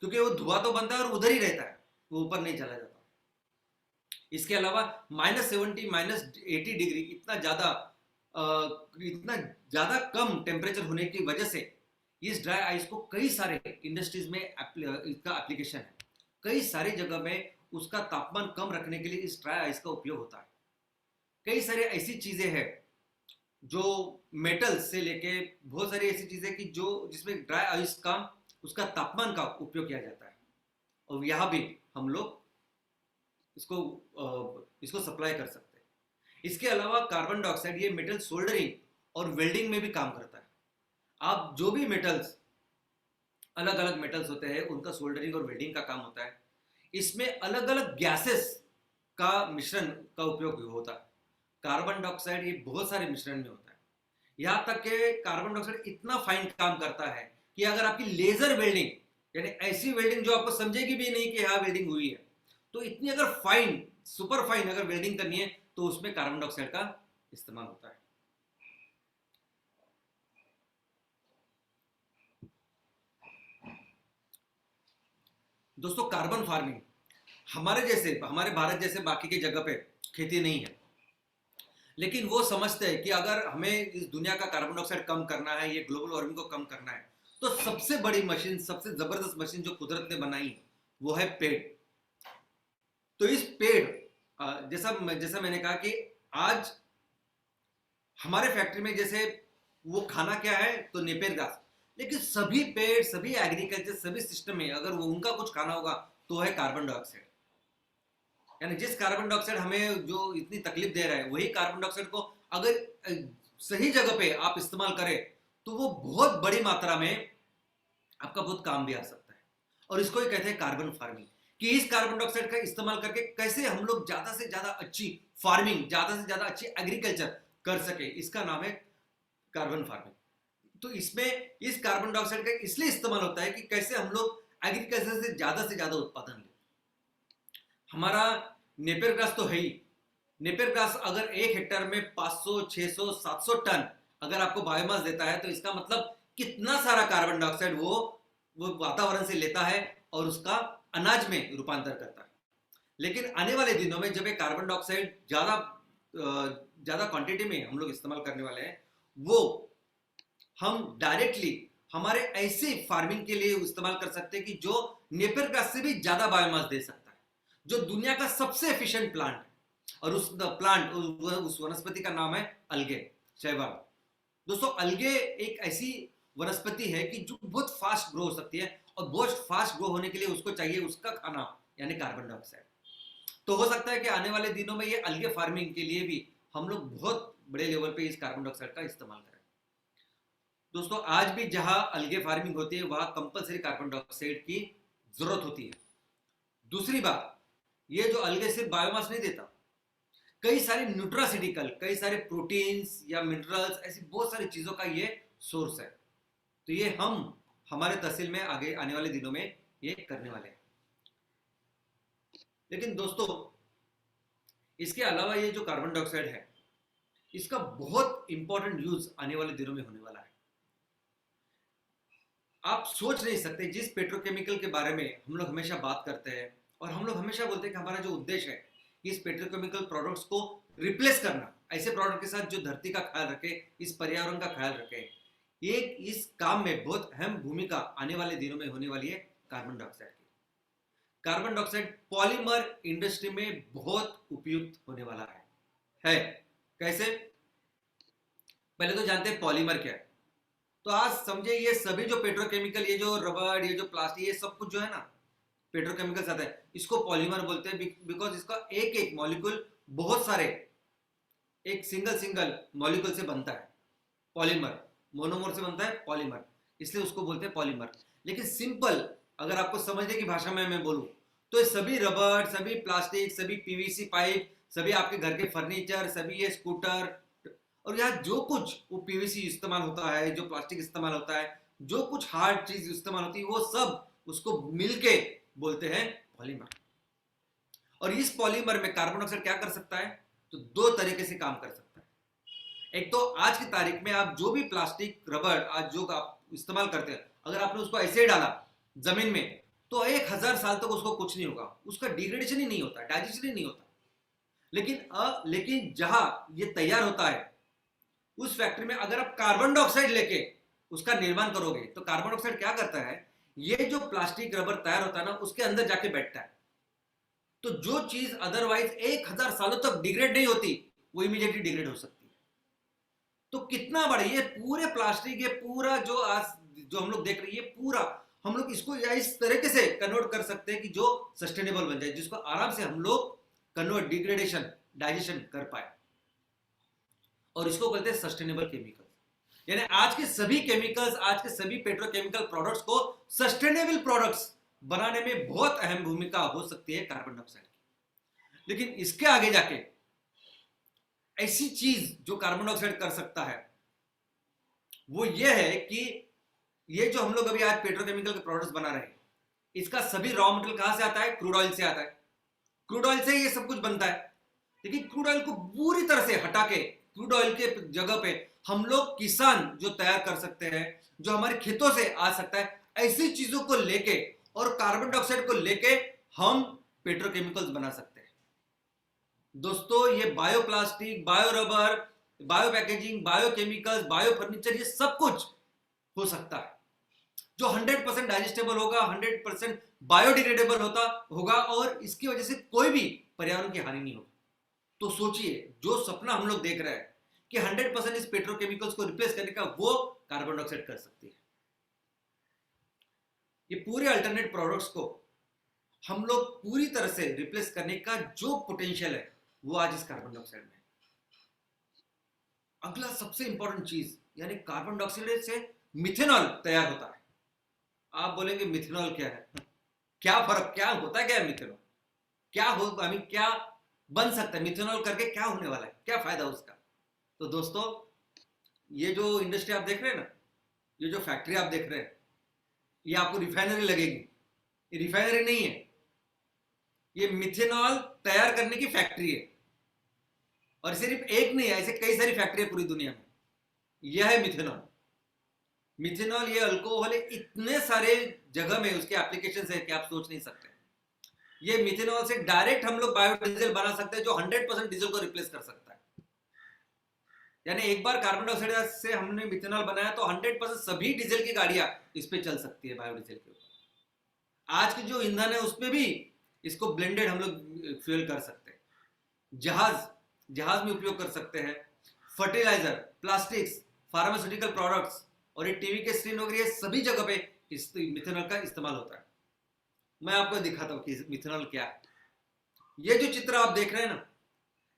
क्योंकि वो धुआं तो बनता है और उधर ही रहता है, वो ऊपर नहीं चला जाता। इसके अलावा -70 -80 डिग्री इतना ज्यादा कम टेम्परेचर होने की वजह से इस ड्राई आइस को कई सारे इंडस्ट्रीज में इसका एप्लीकेशन है। कई सारी जगह में उसका तापमान कम रखने के लिए इस ड्राई आइस का उपयोग होता है। कई सारी ऐसी चीजें हैं जो मेटल से लेके बहुत सारी ऐसी चीजें कि जो जिसमें ड्राई आइस का उसका तापमान का उपयोग किया जाता है, और यहाँ भी हम लोग इसको सप्लाई कर सकते हैं। इसके अलावा कार्बन डाइऑक्साइड ये मेटल सोल्डरिंग और वेल्डिंग में भी काम करता है। आप जो भी मेटल्स, अलग अलग मेटल्स होते हैं, उनका सोल्डरिंग और वेल्डिंग का काम होता है। इसमें अलग अलग गैसेस का मिश्रण का उपयोग होता है। कार्बन डाइऑक्साइड ये बहुत सारे मिश्रण में होता है। यहाँ तक कि कार्बन डाइऑक्साइड इतना फाइन काम करता है कि अगर आपकी लेजर वेल्डिंग, यानी ऐसी वेल्डिंग जो आपको समझेगी भी नहीं कि यहाँ वेल्डिंग हुई है, तो इतनी अगर फाइन, सुपर फाइन अगर वेल्डिंग करनी है तो उसमें कार्बन डाइऑक्साइड का इस्तेमाल होता है। दोस्तों, कार्बन फार्मिंग हमारे भारत जैसे बाकी की जगह पे खेती नहीं है, लेकिन वो समझते हैं कि अगर हमें इस दुनिया का कार्बन डाइऑक्साइड कम करना है, ये ग्लोबल वार्मिंग को कम करना है, तो सबसे बड़ी मशीन, सबसे जबरदस्त मशीन जो कुदरत ने बनाई वो है पेड़। तो इस पेड़, जैसा मैंने कहा कि आज हमारे फैक्ट्री में जैसे वो खाना क्या है तो नेपियर घास, लेकिन सभी पेड़, सभी एग्रीकल्चर, सभी सिस्टम में अगर वो उनका कुछ खाना होगा तो है कार्बन डाइऑक्साइड। यानी जिस कार्बन डाइऑक्साइड हमें जो इतनी तकलीफ दे रहा है, वही कार्बन डाइऑक्साइड को अगर सही जगह पे आप इस्तेमाल करें तो वो बहुत बड़ी मात्रा में आपका बहुत काम भी आ सकता है। और इसको ही कहते हैं कार्बन फार्मिंग, कि इस कार्बन डाइऑक्साइड का इस्तेमाल करके कैसे हम लोग ज्यादा से ज्यादा अच्छी फार्मिंग, ज्यादा से ज्यादा अच्छी एग्रीकल्चर कर सके, इसका नाम है कार्बन फार्मिंग। तो इसमें इस कार्बन डाइऑक्साइड का इसलिए इस्तेमाल होता है कि कैसे हम लोग एग्रीकल्चर से ज्यादा उत्पादन लें। हमारा नेपियर ग्रास तो है ही। नेपियर ग्रास अगर 1 हेक्टेयर में 500, 600, 700 टन अगर आपको बायोमास देता है, तो इसका मतलब कितना सारा कार्बन डाइऑक्साइड वो वातावरण से लेता है और उसका अनाज में रूपांतर करता है। लेकिन आने वाले दिनों में जब ये कार्बन डाइऑक्साइड ज्यादा क्वांटिटी में हम लोग इस्तेमाल करने वाले हैं, वो हम डायरेक्टली हमारे ऐसे फार्मिंग के लिए इस्तेमाल कर सकते हैं कि जो नेपियर ग्रास से भी ज्यादा बायोमास दे सकता है, जो दुनिया का सबसे एफिशिएंट प्लांट है। और उस वनस्पति का नाम है अलगे, शैवाल। दोस्तों, अलगे एक ऐसी वनस्पति है कि जो बहुत फास्ट ग्रो हो सकती है, और बहुत फास्ट ग्रो होने के लिए उसको चाहिए उसका खाना, यानी कार्बन डाइऑक्साइड। तो हो सकता है कि आने वाले दिनों में ये अलगे फार्मिंग के लिए भी हम लोग बहुत बड़े लेवल पे इस कार्बन डाइऑक्साइड का इस्तेमाल करें। दोस्तों, आज भी जहां अलगे फार्मिंग होती है वहां कंपलसरी कार्बन डाइऑक्साइड की जरूरत होती है। दूसरी बात, ये जो अलगे सिर्फ बायोमास नहीं देता, कई सारे न्यूट्रासिटिकल, कई सारे प्रोटीन्स या मिनरल्स, ऐसी बहुत सारी चीजों का ये सोर्स है। तो ये हम हमारे तहसील में आगे आने वाले दिनों में ये करने वाले हैं। लेकिन दोस्तों, इसके अलावा ये जो कार्बन डाइऑक्साइड है, इसका बहुत इंपॉर्टेंट यूज आने वाले दिनों में होने वाला है। आप सोच नहीं सकते, जिस पेट्रोकेमिकल के बारे में हम लोग हमेशा बात करते हैं और हम लोग हमेशा बोलते हैं कि हमारा जो उद्देश्य है इस पेट्रोकेमिकल प्रोडक्ट्स को रिप्लेस करना, ऐसे प्रोडक्ट के साथ जो धरती का ख्याल रखे, इस पर्यावरण का ख्याल रखे, ये इस काम में बहुत अहम भूमिका आने वाले दिनों में होने वाली है कार्बन डाइऑक्साइड की। कार्बन डाइऑक्साइड पॉलीमर इंडस्ट्री में बहुत उपयुक्त होने वाला है। कैसे? पहले तो जानते हैं पॉलीमर क्या है। तो आज समझे ये सभी जो पेट्रोकेमिकल, ये जो रबड़, ये जो प्लास्टिक, ये सब कुछ जो है ना पेट्रोकेमिकल आता है, इसको पॉलीमर बोलते हैं। बिकॉज इसका एक एक मॉलिक्यूल बहुत सारे एक सिंगल मॉलिक्यूल से बनता है। पॉलीमर मोनोमर से बनता है पॉलीमर, इसलिए उसको बोलते हैं पॉलीमर। लेकिन सिंपल अगर आपको समझने की भाषा में मैं बोलूं तो ये सभी रबड़, सभी प्लास्टिक, सभी पीवीसी पाइप, सभी आपके घर के फर्नीचर, सभी ये स्कूटर और यहाँ जो कुछ वो पीवीसी इस्तेमाल होता है, जो प्लास्टिक इस्तेमाल होता है, जो कुछ हार्ड चीज इस्तेमाल होती है, वो सब उसको मिलके बोलते हैं पॉलीमर। और इस पॉलीमर में कार्बन डाइऑक्साइड क्या कर सकता है? तो दो तरीके से काम कर सकता है। एक तो आज की तारीख में आप जो भी प्लास्टिक, रबड़ आज जो आप इस्तेमाल करते हैं, अगर आपने उसको ऐसे ही डाला जमीन में तो 1000 साल तक उसको कुछ नहीं होगा, उसका डिग्रेडेशन ही नहीं होता, डाइजेशन ही नहीं होता। लेकिन जहां ये तैयार होता है उस फैक्ट्री में अगर आप कार्बन डाइऑक्साइड लेके उसका निर्माण करोगे तो कार्बन डाइऑक्साइड क्या करता है, ये जो प्लास्टिक रबर तैयार होता है ना उसके अंदर जाके बैठता है। तो जो चीज अदरवाइज 1000 सालों तक डिग्रेड नहीं होती वो इमीडिएटली डिग्रेड हो सकती है। तो कितना बड़ा ये पूरे प्लास्टिक, ये पूरा जो आज जो हम लोग देख रहे हैं, ये पूरा हम लोग इसको इस तरीके से कन्वर्ट कर सकते हैं कि जो सस्टेनेबल बन जाए, जिसको आराम से हम लोग कन्वर्ट, डिग्रेडेशन, डाइजेशन कर पाए। और इसको बोलते हैं सस्टेनेबल केमिकल्स। यानी आज के सभी केमिकल्स, आज के सभी पेट्रोकेमिकल प्रोडक्ट्स को सस्टेनेबल प्रोडक्ट्स बनाने में बहुत अहम भूमिका हो सकती है कार्बन डाइऑक्साइड की। लेकिन इसके आगे जाके ऐसी चीज जो कार्बन डाइऑक्साइड कर सकता है वो ये है कि ये जो हम लोग अभी आज पेट्रोकेमिकल के प्रोडक्ट्स बना रहे हैं, इसका सभी रॉ मटेरियल कहां से आता है? क्रूड ऑयल से आता है। क्रूड ऑयल से ये सब कुछ बनता है। लेकिन क्रूड ऑयल को पूरी तरह से हटा के क्रूड ऑयल के जगह पे हम लोग किसान जो तैयार कर सकते हैं, जो हमारे खेतों से आ सकता है, ऐसी चीजों को लेके और कार्बन डाइऑक्साइड को लेके हम पेट्रोकेमिकल्स बना सकते हैं। दोस्तों ये bio plastic, bio rubber, bio packaging, bio chemicals, bio furniture, ये सब कुछ हो सकता है जो 100% डाइजेस्टेबल होगा, 100% बायोडिग्रेडेबल होगा और इसकी वजह से कोई भी पर्यावरण की हानि नहीं होगी। तो सोचिए जो सपना हम लोग देख रहे हैं कि 100% इस पेट्रोकेमिकल्स को रिप्लेस करने का, वो कार्बन डाइऑक्साइड कर सकती है। ये पूरे अल्टरनेट प्रोडक्ट्स को हम लोग पूरी तरह से रिप्लेस करने का जो पोटेंशियल है वो आज इस कार्बन डाइऑक्साइड में। अगला सबसे इंपॉर्टेंट चीज, यानी कार्बन डाइऑक्साइड से मिथेनॉल तैयार होता है। आप बोलेंगे मिथेनॉल क्या है? क्या फर्क, क्या होता है, क्या है मिथेनॉल, क्या हो, क्या बन सकता है मिथेनॉल करके, क्या होने वाला है, क्या फायदा उसका? तो दोस्तों ये जो इंडस्ट्री आप देख रहे हैं ना, ये जो फैक्ट्री आप देख रहे हैं, ये आपको रिफाइनरी लगेगी। ये रिफाइनरी नहीं है, ये मिथेनॉल तैयार करने की फैक्ट्री है। और सिर्फ एक नहीं है, ऐसे कई सारी फैक्ट्री है पूरी दुनिया में। यह है मिथेनॉल। मिथेनॉल ये अल्कोहल है, इतने सारे जगह में उसके एप्लीकेशन है कि आप सोच नहीं सकते। ये मिथेनॉल से डायरेक्ट हम लोग बायोडीजल बना सकते हैं जो 100% डीजल को रिप्लेस कर सकता है। यानी एक बार कार्बन डाइऑक्साइड से हमने मिथेनॉल बनाया तो 100% सभी डीजल की गाड़ियां इस पे चल सकती है, बायोडीजल के ऊपर। आज की जो ईंधन है उसमें भी इसको ब्लेंडेड हम लोग फ्यूल कर सकते हैं। जहाज में उपयोग कर सकते हैं, फर्टिलाइजर, प्लास्टिक्स, फार्मास्यूटिकल प्रोडक्ट्स और ये टीवी के स्क्रीन वगैरह, ये सभी जगह पे इस मिथेनॉल का इस्तेमाल होता है। मैं आपको दिखाता हूँ कि मिथेनॉल क्या है। ये जो चित्र आप देख रहे हैं ना,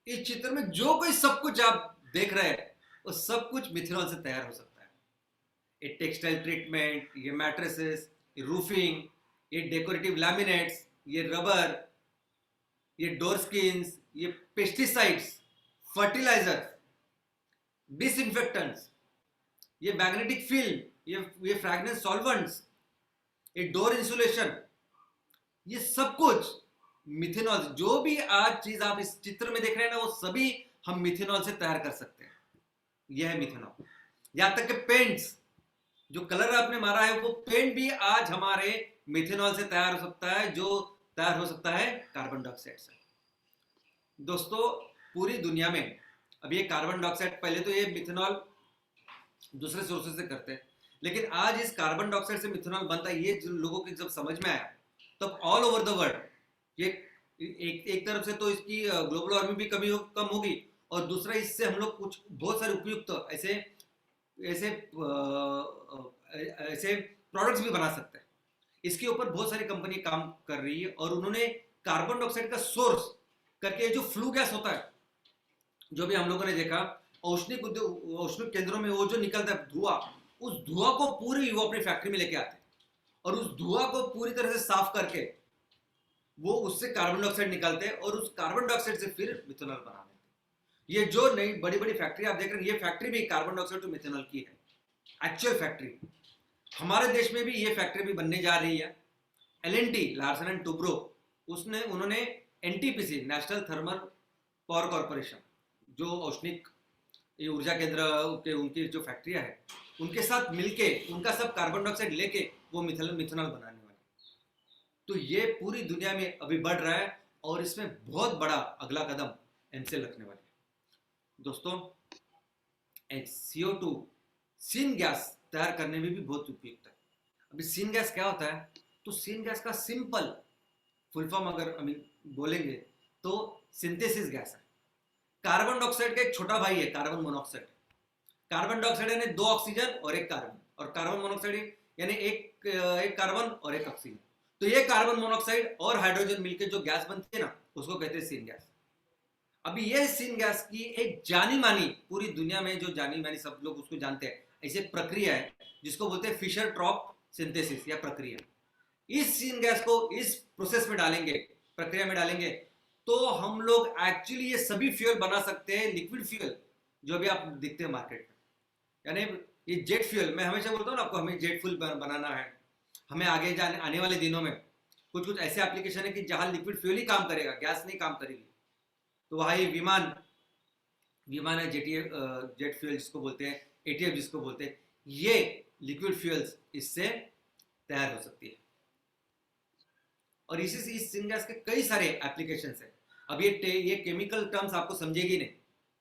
इस चित्र में जो कोई सब कुछ आप देख रहे हैं वो सब कुछ मिथेनॉल से तैयार हो सकता है। ये टेक्सटाइल ट्रीटमेंट, ये मैट्रेसेस, ये रूफिंग, ये डेकोरेटिव लैमिनेट्स, ये रबर, ये डोर स्किन्स, ये पेस्टिसाइड्स, फर्टिलाइजर, डिसइंफेक्टेंट्स, ये मैग्नेटिक फिल्म, ये फ्रैग्रेंस सॉल्वेंट्स, ये डोर इंसुलेशन, ये सब कुछ मिथेनॉल, जो भी आज चीज आप इस चित्र में देख रहे हैं ना, वो सभी हम मिथेनॉल से तैयार कर सकते हैं। यह है मिथेनॉल। यहां तक कि पेंट्स, जो कलर आपने मारा है वो पेंट भी आज हमारे मिथेनॉल से तैयार हो सकता है, जो तैयार हो सकता है कार्बन डाइऑक्साइड से। दोस्तों पूरी दुनिया में अब ये कार्बन डाइऑक्साइड, पहले तो ये मिथेनॉल दूसरे सोर्सेज से करते हैं, लेकिन आज इस कार्बन डाइऑक्साइड से मिथेनॉल बनता है, ये लोगों को जब समझ में आया तब ऑल ओवर द वर्ल्ड ये एक तरफ से तो इसकी ग्लोबल वार्मिंग भी कम होगी, और दूसरा इससे हम लोग कुछ बहुत सारे उपयुक्त ऐसे ऐसे ऐसे प्रोडक्ट्स भी बना सकते हैं। इसके ऊपर बहुत सारी कंपनी काम कर रही है, और उन्होंने कार्बन डाइऑक्साइड का सोर्स करके जो फ्लू गैस होता है, जो भी हम लोगों ने देखा औष्णिक केंद्रों में वो जो निकलता है धुआं, उस धुआं को पूरी वो अपनी फैक्ट्री में लेके आते हैं, और उस धुआं को पूरी तरह से साफ करके वो उससे कार्बन डाइऑक्साइड निकालते हैं, और उस कार्बन डाइऑक्साइड से फिर मिथेनॉल बना देते हैं। ये जो नई बड़ी बड़ी फैक्ट्री आप देख रहे हैं, ये फैक्ट्री भी कार्बन डाइऑक्साइड टू मिथेनॉल की है, एक्चुअल फैक्ट्री। हमारे देश में भी ये फैक्ट्री भी बनने जा रही है। एलएनटी, लार्सन एंड टुब्रो, उन्होंने NTPC, national thermal power corporation, जो औष्णिक ऊर्जा केंद्र के उनकी जो फैक्ट्रियां है, उनके साथ मिलके उनका सब कार्बन डाइऑक्साइड लेके वो मिथेनॉल बनाने वाले। तो ये पूरी दुनिया में अभी बढ़ रहा है, और इसमें बहुत बड़ा अगला कदम एमसीएल रखने वाले हैं। दोस्तों, CO2 सीन गैस तैयार करने में भी बहुत उपयुक्त है। अभी सीन गैस क्या होता है? तो सीन गैस का सिंपल फुल फॉर्म अगर हम बोलेंगे तो सिंथेसिस गैस है। कार्बन डाइऑक्साइड का एक छोटा भाई है कार्बन मोनोऑक्साइड। कार्बन डाइऑक्साइड यानी 2 ऑक्सीजन और 1 कार्बन, और कार्बन मोनोऑक्साइड यानी एक कार्बन और 1 ऑक्सीजन। तो ये कार्बन मोनोऑक्साइड और हाइड्रोजन मिलकर जो गैस बनती है ना, उसको कहते हैं सीन गैस। अभी ये सीन गैस की एक जानी मानी, पूरी दुनिया में जो जानी मानी सब लोग उसको जानते हैं, ऐसी प्रक्रिया है जिसको बोलते हैं फिशर ट्रॉप सिंथेसिस या प्रक्रिया। इस सीन गैस को इस प्रोसेस में डालेंगे, प्रक्रिया में डालेंगे, तो हम लोग एक्चुअली ये सभी फ्यूल बना सकते हैं, लिक्विड फ्यूल जो भी आप दिखते हैं मार्केट में। यानी ये जेट फ्यूल, मैं हमेशा बोलता हूँ ना आपको, हमें जेट फ्यूल बनाना है। हमें आने वाले दिनों में कुछ ऐसे एप्लीकेशन है कि जहां लिक्विड फ्यूल ही काम करेगा, गैस नहीं काम करेगी। तो वहाँ ये विमान है, जेट फ्यूल जिसको बोलते हैं, एटीएफ जिसको बोलते हैं, ये लिक्विड फ्यूल्स इससे तैयार हो सकती है। और इसी से इस सिंगैस के कई सारे एप्लीकेशंस है। अब ये केमिकल टर्म्स आपको समझेगी नहीं,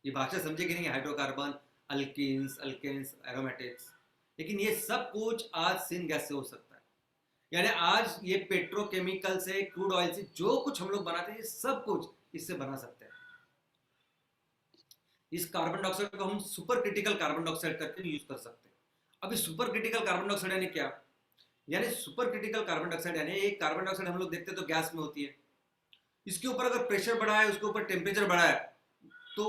ये भाषा समझेगी नहीं, हाइड्रोकार्बन, अल्केन्स, एरोमेटिक्स, लेकिन ये सब कुछ आज सिंगैस से हो सकता है। यानी आज ये पेट्रोकेमिकल से, क्रूड ऑयल से जो कुछ हम लोग बनाते हैं, ये सब कुछ इससे बना सकते हैं। इस कार्बन डाइऑक्साइड को हम सुपर क्रिटिकल कार्बन डाइऑक्साइड करके यूज कर सकते हैं। अभी सुपर क्रिटिकल कार्बन डाइऑक्साइड यानी क्या? यानी सुपर क्रिटिकल कार्बन डाइऑक्साइड यानी एक कार्बन डाइऑक्साइड हम लोग देखते हैं तो गैस में होती है, इसके ऊपर अगर प्रेशर बढ़ा है, उसके ऊपर टेम्परेचर बढ़ा है, तो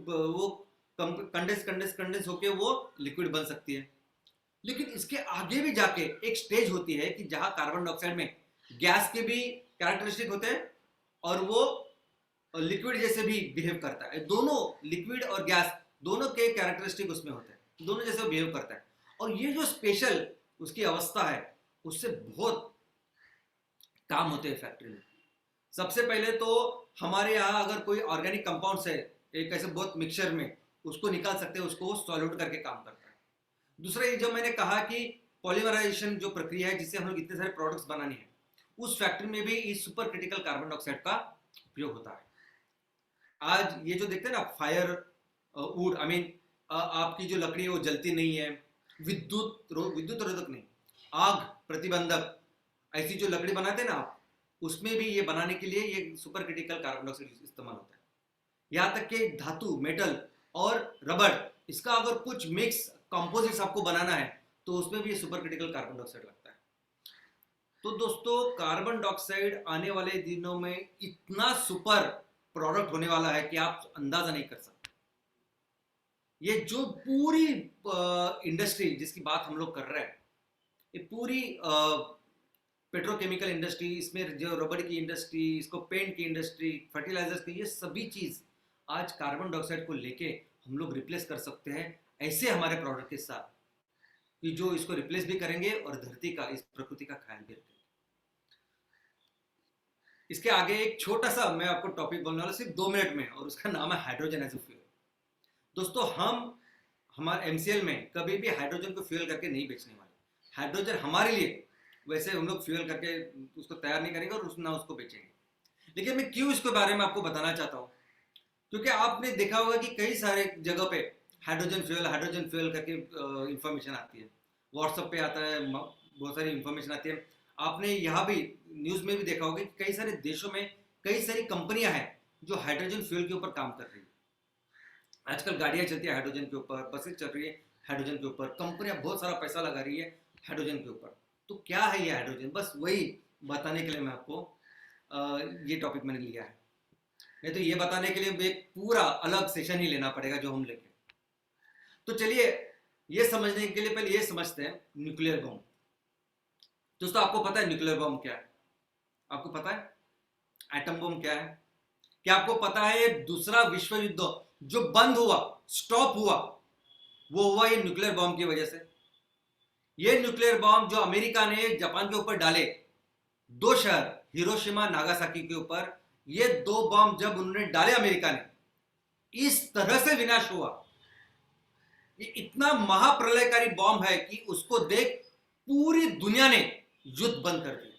वो कंडेंस होके वो लिक्विड बन सकती है। लेकिन इसके आगे भी जाके एक स्टेज होती है कि जहां कार्बन डाइऑक्साइड में गैस के भी कैरेक्टरिस्टिक होते हैं, और वो लिक्विड जैसे भी बिहेव करता है। दोनों लिक्विड और गैस दोनों के कैरेक्टरिस्टिक उसमें होते हैं, दोनों जैसे बिहेव करता है। और ये जो स्पेशल उसकी अवस्था है, उससे बहुत काम होते हैं फैक्ट्री में। सबसे पहले तो हमारे यहाँ अगर कोई ऑर्गेनिक कंपाउंड्स है, एक ऐसे बहुत मिक्सचर में उसको निकाल सकते हैं, उसको सॉल्यूट करके काम करता है। दूसरा ये जो मैंने कहा कि पॉलीमराइजेशन जो प्रक्रिया है, जिससे हम लोग इतने सारे प्रोडक्ट्स बनाने हैं, उस फैक्ट्री में भी इस सुपर क्रिटिकल कार्बन डाइऑक्साइड का उपयोग होता है। आज ये जो देखते हैं ना, फायर वुड, आई मीन आपकी जो लकड़ी है वो जलती नहीं है, विद्युत रोधक नहीं, आग प्रतिबंधक, ऐसी जो लकड़ी बनाते हैं ना आप, उसमें भी ये बनाने के लिए ये सुपर क्रिटिकल कार्बन डाइऑक्साइड इस्तेमाल होता है। यहाँ तक कि धातु, मेटल और रबड़, इसका अगर कुछ मिक्स कंपोजिट्स आपको बनाना है तो उसमें भी ये सुपर क्रिटिकल कार्बन डाइऑक्साइड लगता है। तो दोस्तों, कार्बन डाइऑक्साइड आने वाले दिनों में इतना सुपर प्रोडक्ट होने वाला है कि आप अंदाजा नहीं कर सकते। ये जो पूरी इंडस्ट्री जिसकी बात हम लोग कर रहे हैं, ये पूरी पेट्रोकेमिकल इंडस्ट्री, इसमें जो रबड़ की इंडस्ट्री, इसको पेंट की इंडस्ट्री, फर्टिलाइजर्स की, ये सभी चीज आज कार्बन डाइऑक्साइड को लेके हम लोग रिप्लेस कर सकते हैं ऐसे हमारे प्रोडक्ट के साथ, कि जो इसको रिप्लेस भी करेंगे और धरती का, इस प्रकृति का ख्याल भी रखेंगे। इसके आगे एक छोटा सा मैं आपको टॉपिक बोलने वाला, सिर्फ 2 मिनट में, और उसका नाम है हाइड्रोजन एज ए फ्यूल। दोस्तों, हम हमारे एमसीएल में कभी भी हाइड्रोजन को फ्यूल करके नहीं बेचने वाले। हाइड्रोजन हमारे लिए वैसे हम लोग फ्यूल करके उसको तैयार नहीं करेंगे और ना उसको बेचेंगे। लेकिन मैं क्यों इसके बारे में आपको बताना चाहता हूँ, क्योंकि आपने देखा होगा कि कई सारे जगह पे हाइड्रोजन फ्यूल करके इंफॉर्मेशन आती है, व्हाट्सएप पे आता है, बहुत सारी इंफॉर्मेशन आती है। आपने यहाँ भी न्यूज में भी देखा होगा कि कई सारे देशों में कई सारी कंपनियां हैं जो हाइड्रोजन फ्यूल के ऊपर काम कर रही है। आजकल गाड़ियां चलती है हाइड्रोजन के ऊपर, बसें चल रही है हाइड्रोजन के ऊपर, कंपनियां बहुत सारा पैसा लगा रही है हाइड्रोजन के ऊपर। तो क्या है ये हाइड्रोजन, बस वही बताने के लिए मैं आपको ये टॉपिक मैंने लिया है। नहीं तो ये बताने के लिए एक पूरा अलग सेशन ही लेना पड़ेगा जो हम लेंगे। तो चलिए ये समझने के लिए पहले ये समझते हैं न्यूक्लियर बॉम्ब। दोस्तों आपको पता है न्यूक्लियर बॉम्ब क्या है? आपको पता है एटम बॉम्ब क्या है? क्या आपको पता है दूसरा विश्व युद्ध जो बंद हुआ, स्टॉप हुआ, वो हुआ ये न्यूक्लियर बॉम्ब की वजह से। ये न्यूक्लियर बॉम्ब जो अमेरिका ने जापान के ऊपर डाले, दो शहर हिरोशिमा नागासाकी के ऊपर, ये दो बॉम्ब जब उन्होंने डाले अमेरिका ने, इस तरह से विनाश हुआ। ये इतना महाप्रलयकारी बॉम्ब है कि उसको देख पूरी दुनिया ने युद्ध बंद कर दिया।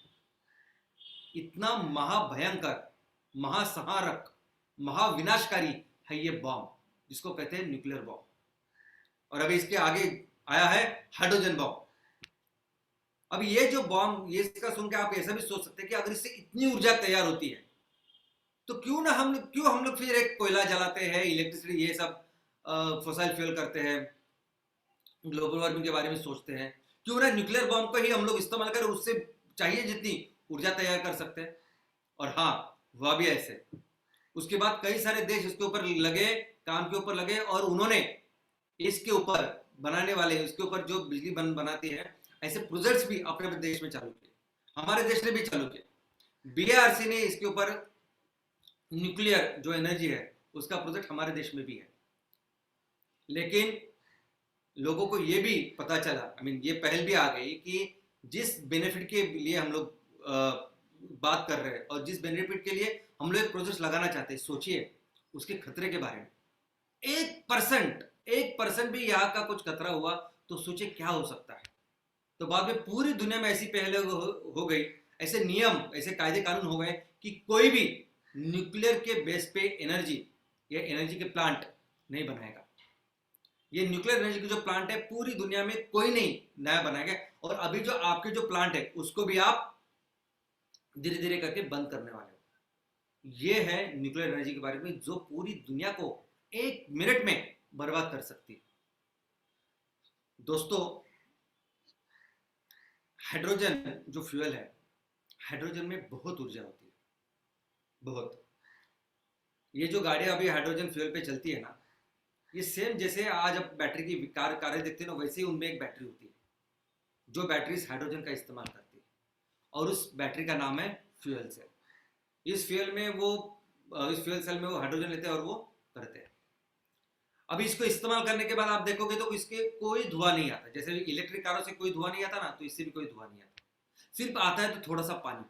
इतना महाभयंकर, महासंहारक, महाविनाशकारी है ये बॉम्ब, जिसको कहते हैं न्यूक्लियर बॉम्ब। और अभी इसके आगे आया है हाइड्रोजन बॉम्ब। अब ये जो बॉम्ब, ये इसका सुन के आप ऐसा भी सोच सकते हैं कि अगर इससे इतनी ऊर्जा तैयार होती है तो क्यों हम लोग फिर एक कोयला जलाते हैं, इलेक्ट्रिसिटी, ये सब फॉसिल फ्यूल करते हैं, ग्लोबल वार्मिंग के बारे में सोचते हैं। क्यों ना न्यूक्लियर बॉम्ब को ही हम लोग इस्तेमाल करें, उससे चाहिए जितनी ऊर्जा तैयार कर सकते हैं। और हाँ, हुआ भी ऐसे। उसके बाद कई सारे देश इसके ऊपर लगे, काम के ऊपर लगे, और उन्होंने इसके ऊपर बनाने वाले, इसके ऊपर जो बिजली बनाती है, ऐसे प्रोजेक्ट्स भी अपने देश में चालू किए। हमारे देश ने भी चालू किए। बीएआरसी ने इसके ऊपर न्यूक्लियर जो एनर्जी है उसका प्रोजेक्ट हमारे देश में भी है। लेकिन लोगों को ये भी पता चला, ये पहल भी आ गई कि जिस बेनिफिट के लिए हम लोग बात कर रहे हैं और जिस बेनिफिट के लिए हम लोग एक प्रोजेक्ट लगाना चाहते हैं, सोचिए उसके खतरे के बारे में। 1% भी यहाँ का कुछ खतरा हुआ तो सोचिए क्या हो सकता है। तो बाद में पूरी दुनिया में ऐसी पहले हो गई, ऐसे नियम, ऐसे कायदे कानून हो गए कि कोई भी न्यूक्लियर के बेस पे एनर्जी या एनर्जी के प्लांट नहीं बनाएगा। ये न्यूक्लियर एनर्जी के जो प्लांट है पूरी दुनिया में कोई नहीं नया बनाएगा। और अभी जो आपके जो प्लांट है उसको भी आप धीरे धीरे करके बंद करने वाले हो। ये है न्यूक्लियर एनर्जी के बारे में जो पूरी दुनिया को 1 मिनट में बर्बाद कर सकती है। दोस्तों, हाइड्रोजन जो फ्यूल है, हाइड्रोजन में बहुत ऊर्जा होती है, बहुत। ये जो गाड़ियां अभी हाइड्रोजन फ्यूल पे चलती है ना, ये सेम जैसे आज अब बैटरी की कारें देखते हैं ना, वैसे ही उनमें एक बैटरी होती है जो बैटरीज हाइड्रोजन का इस्तेमाल करती है, और उस बैटरी का नाम है फ्यूल सेल। इस फ्यूल सेल में वो हाइड्रोजन लेते हैं और वो करते हैं। अभी इसको इस्तेमाल करने के बाद आप देखोगे तो इसके कोई धुआं नहीं आता। जैसे इलेक्ट्रिक कारों से कोई धुआं नहीं आता ना, तो इससे भी कोई धुआं नहीं आता, सिर्फ आता है तो थोड़ा सा पानी।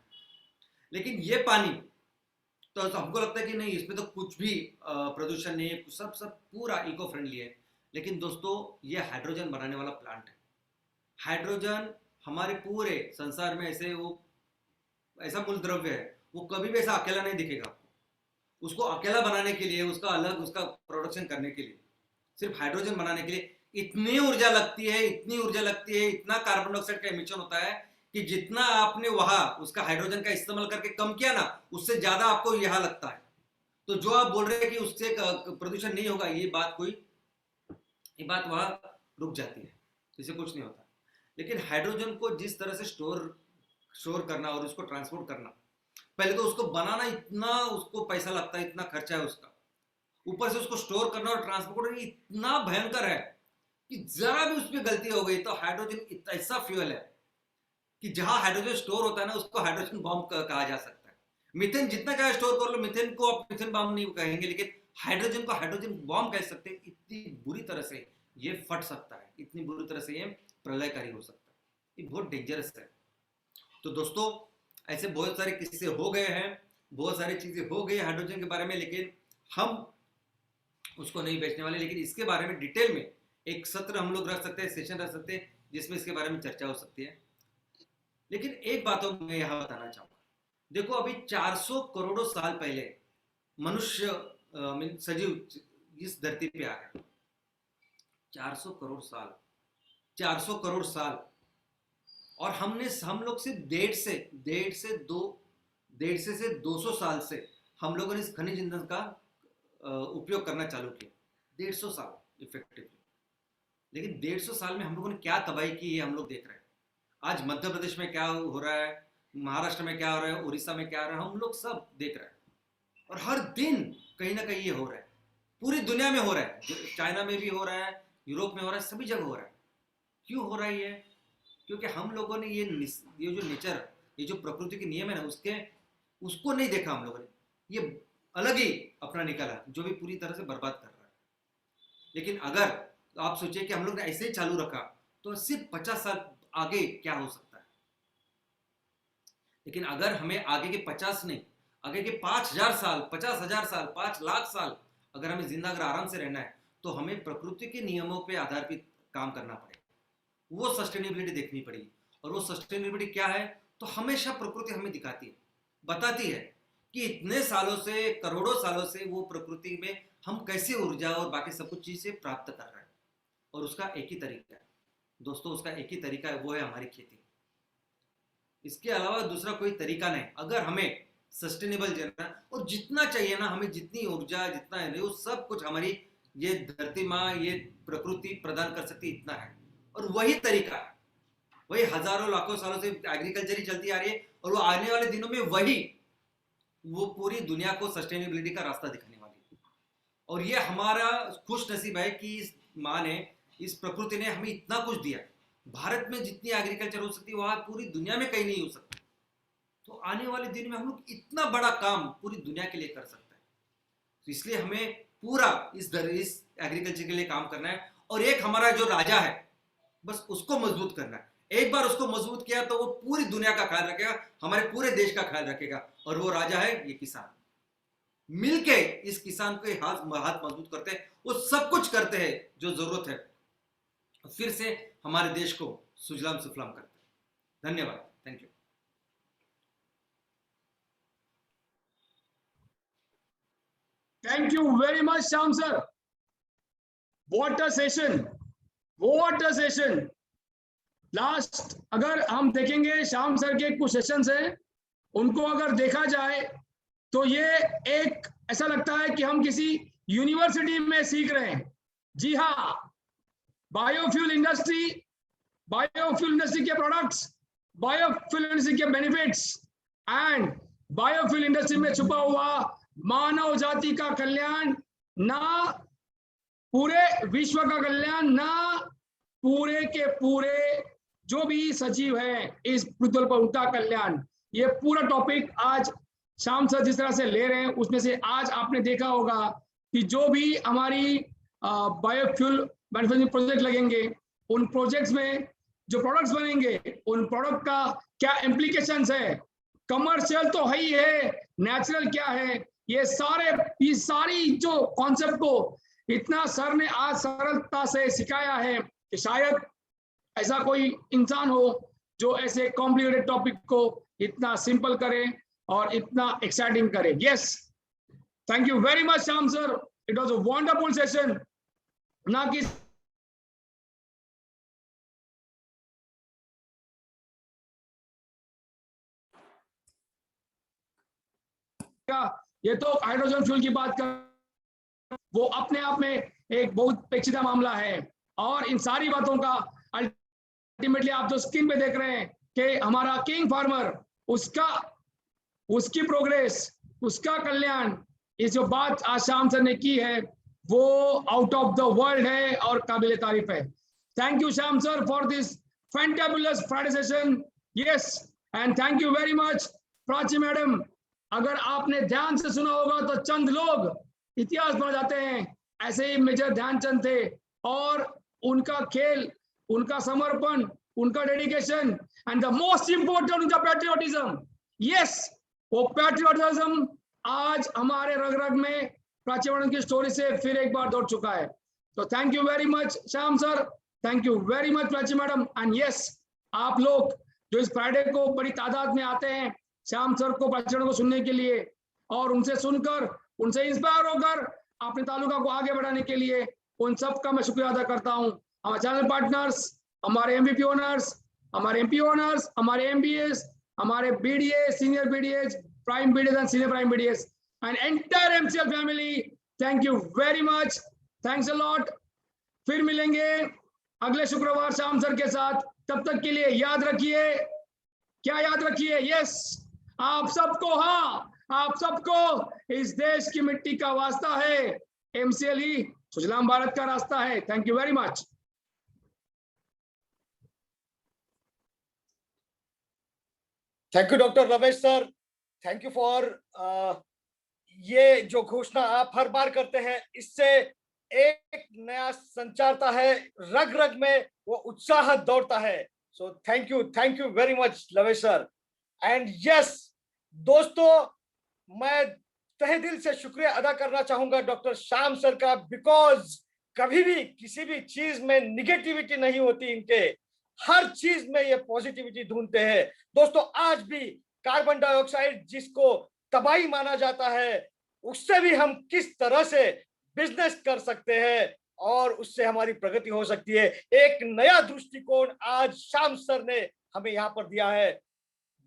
लेकिन ये पानी तो हमको लगता है कि नहीं, इसमें तो कुछ भी प्रदूषण नहीं है, सब पूरा इको फ्रेंडली है। लेकिन दोस्तों, ये हाइड्रोजन बनाने वाला प्लांट है। हाइड्रोजन हमारे पूरे संसार में ऐसा मूल द्रव्य है, वो कभी भी ऐसा अकेला नहीं दिखेगा आपको। उसको अकेला बनाने के लिए, उसका अलग उसका प्रोडक्शन करने के लिए, सिर्फ हाइड्रोजन बनाने के लिए इतनी ऊर्जा लगती है, इतना कार्बन डाइऑक्साइड का एमिशन होता है कि जितना आपने वहां उसका हाइड्रोजन का इस्तेमाल करके कम किया ना, उससे ज्यादा आपको यहां लगता है। तो जो आप बोल रहे हैं कि उससे प्रदूषण नहीं होगा, ये बात वहां रुक जाती है, इससे कुछ नहीं होता। लेकिन हाइड्रोजन को जिस तरह से स्टोर करना और उसको ट्रांसपोर्ट करना, पहले तो उसको बनाना इतना उसको पैसा लगता है, इतना खर्चा है उसका, ऊपर से उसको स्टोर करना और ट्रांसपोर्ट करना इतना भयंकर है कि जरा भी उसमें गलती हो गई तो हाइड्रोजन ऐसा फ्यूल है कि जहां हाइड्रोजन स्टोर होता है ना, उसको हाइड्रोजन बॉम्ब कहा जा सकता है। मीथेन जितना चाहे स्टोर कर लो, मीथेन को आप मीथेन बॉम्ब नहीं कहेंगे, लेकिन हाइड्रोजन को हाइड्रोजन बॉम्ब कह सकते हैं। इतनी बुरी तरह से ये फट सकता है, इतनी बुरी तरह से ये प्रलयकारी हो सकता है, ये बहुत डेंजरस है। तो दोस्तों, ऐसे बहुत सारे किस्से हो गए हैं, बहुत सारी चीजें हो गई हाइड्रोजन के बारे में, लेकिन हम उसको नहीं बेचने वाले। लेकिन इसके बारे में डिटेल में एक सत्र हम लोग रख सकते हैं, सेशन रख सकते हैं, जिसमें इसके बारे में चर्चा हो सकती है। लेकिन एक बात मैं यहां बताना चाहूंगा, देखो अभी 400 करोड़ों साल पहले मनुष्य सजीव इस धरती पे आ गया। 400 करोड़ साल और हम लोग सिर्फ 150 से 200 साल से हम लोगों ने इस खनिज ईंधन का उपयोग करना चालू किया। 150 साल इफेक्टिवली। लेकिन 150 साल में हम लोगों ने क्या तबाही की, ये हम लोग देख रहे हैं। आज मध्य प्रदेश में क्या हो रहा है, महाराष्ट्र में क्या हो रहा है, उड़ीसा में क्या हो रहा है, हम लोग सब देख रहे हैं। और हर दिन कहीं ना कहीं ये हो रहा है, पूरी दुनिया में हो रहा है, चाइना में भी हो रहा है, यूरोप में हो रहा है, सभी जगह हो रहा है। क्यों हो रहा है ये? क्योंकि हम लोगों ने ये जो नेचर, ये जो प्रकृति के नियम है ना, उसको नहीं देखा हम लोगों ने। ये अलग ही अपना निकाला, जो भी पूरी तरह से बर्बाद कर रहा है। लेकिन अगर आप सोचिए कि हम लोग ने ऐसे ही चालू रखा तो सिर्फ 50 साल आगे क्या हो सकता है। लेकिन अगर हमें आगे के 50 नहीं, आगे के 5000 साल, 50,000 साल, 5 लाख साल अगर हमें जिंदा अगर आराम से रहना है, तो हमें प्रकृति के नियमों पे आधारित काम करना पड़ेगा। वो सस्टेनेबिलिटी देखनी पड़ेगी। और वो सस्टेनेबिलिटी क्या है? तो हमेशा प्रकृति हमें दिखाती है, बताती है कि इतने सालों से, करोड़ों सालों से वो प्रकृति में हम कैसे ऊर्जा और बाकी सब कुछ चीजें प्राप्त कर रहे हैं। और उसका एक ही तरीका है दोस्तों, उसका एक ही तरीका है, वो है हमारी खेती। इसके अलावा दूसरा कोई तरीका नहीं। अगर हमें सस्टेनेबल जीना और जितना चाहिए ना, हमें जितनी ऊर्जा, जितना है वो सब कुछ हमारी ये धरती माँ, ये प्रकृति प्रदान कर सकती, इतना है। और वही तरीका है, वही हजारों लाखों सालों से एग्रीकल्चर ही चलती आ रही है। और वो आने वाले दिनों में वो पूरी दुनिया को सस्टेनेबिलिटी का रास्ता दिखाने वाली है। और ये हमारा खुश नसीब है कि इस माँ ने, इस प्रकृति ने हमें इतना कुछ दिया। भारत में जितनी एग्रीकल्चर हो सकती है, वहां पूरी दुनिया में कहीं नहीं हो सकती। तो आने वाले दिन में हम लोग इतना बड़ा काम पूरी दुनिया के लिए कर सकते हैं। तो इसलिए हमें पूरा इस एग्रीकल्चर के लिए काम करना है। और एक हमारा जो राजा है, बस उसको मजबूत करना है। एक बार उसको मजबूत किया तो वो पूरी दुनिया का ख्याल रखेगा, हमारे पूरे देश का ख्याल रखेगा। और वो राजा है ये किसान। मिलके इस किसान के हाथ मजबूत करते हैं, वो सब कुछ करते हैं जो जरूरत है, फिर से हमारे देश को सुजलाम सुफलाम करते हैं। धन्यवाद। Thank you. Thank you very much, Shyam sir. What a session! What a session! Last अगर हम देखेंगे श्याम सर के कुछ सेशंस हैं, उनको अगर देखा जाए तो ये एक ऐसा लगता है कि हम किसी यूनिवर्सिटी में सीख रहे हैं। जी हाँ, बायोफ्यूल इंडस्ट्री के प्रोडक्ट्स, बायोफ्यूल इंडस्ट्री के बेनिफिट्स एंड बायोफ्यूल इंडस्ट्री में छुपा हुआ मानव जाति का कल्याण, ना पूरे विश्व का कल्याण, ना पूरे के पूरे जो भी सजीव है इस पृथ्वी पर उनका कल्याण। ये पूरा टॉपिक आज श्याम सर जिस तरह से ले रहे हैं, उसमें से आज आपने देखा होगा कि जो भी हमारी बायोफ्यूल मैन्युफैक्चरिंग प्रोजेक्ट लगेंगे, उन प्रोजेक्ट्स में जो प्रोडक्ट्स बनेंगे, उन प्रोडक्ट का क्या इम्प्लीकेशंस है, कमर्शियल तो है ही है, नेचुरल क्या है, ये सारी जो कॉन्सेप्ट को इतना सर ने आज सरलता से सिखाया है कि शायद ऐसा कोई इंसान हो जो ऐसे कॉम्प्लिकेटेड टॉपिक को इतना सिंपल करे और इतना एक्साइटिंग करे। Yes, thank you very much Shyam sir, it was a wonderful session. ना कि ये तो हाइड्रोजन फ्यूल की बात कर, वो अपने आप में एक बहुत पेचीदा मामला है। और इन सारी बातों का अल्टीमेटली आप जो स्क्रीन पे देख रहे हैं कि हमारा किंग फार्मर, उसकी प्रोग्रेस, उसका कल्याण, ये जो बात आज श्याम सर ने की है वो आउट ऑफ द वर्ल्ड है और काबिल तारीफ है। Thank you Shyam sir for this fantabulous Friday session. Yes, and thank you very much Prachi madam. अगर आपने ध्यान से सुना होगा तो चंद लोग इतिहास बन जाते हैं, ऐसे ही मेजर ध्यानचंद थे। और उनका खेल, उनका समर्पण, उनका dedication and the most important उनका पैट्रियोटिज्म। यस, वो पैट्रियोटिज्म आज हमारे रग रग में प्राची मैडम की स्टोरी से फिर एक बार दौड़ चुका है। तो thank you very much Shyam sir, thank you very much Prachi madam. And yes, आप लोग जो इस फ्राइडे को बड़ी तादाद में आते हैं श्याम सर को, प्राची मैडम को सुनने के लिए, और उनसे सुनकर, उनसे इंस्पायर होकर अपने तालुका को आगे बढ़ाने के लिए, उन सब का मैं शुक्रिया अदा करता हूँ। हमारे चैनल पार्टनर्स, हमारे MVP ओनर्स, हमारे एमपी ऑनर्स, हमारे एमबीएस, हमारे BDA, senior BDS, prime BDS and senior prime BDS and entire MCL family, thank you very much, thanks a lot. फिर मिलेंगे अगले शुक्रवार श्याम सर के साथ। तब तक के लिए याद रखिए, क्या याद रखिए? यस, आप सबको, हाँ आप सबको इस देश की मिट्टी का वास्ता है। एमसीएल ही सुजलाम भारत का रास्ता है। Thank you very much. Thank you doctor Ramesh sir, thank you for ये जो घोषणा आप हर बार करते हैं, इससे एक नया संचारता है, रग रग में वो उत्साह दौड़ता है। So thank you very much Ramesh sir. And yes दोस्तों, मैं तहे दिल से शुक्रिया अदा करना चाहूंगा डॉक्टर श्याम सर का, बिकॉज कभी भी किसी भी चीज में निगेटिविटी नहीं होती इनके, हर चीज में ये पॉजिटिविटी ढूंढते हैं। दोस्तों आज भी कार्बन डाइऑक्साइड जिसको तबाही माना जाता है, उससे भी हम किस तरह से बिजनेस कर सकते हैं और उससे हमारी प्रगति हो सकती है, एक नया दृष्टिकोण आज श्याम सर ने हमें यहाँ पर दिया है।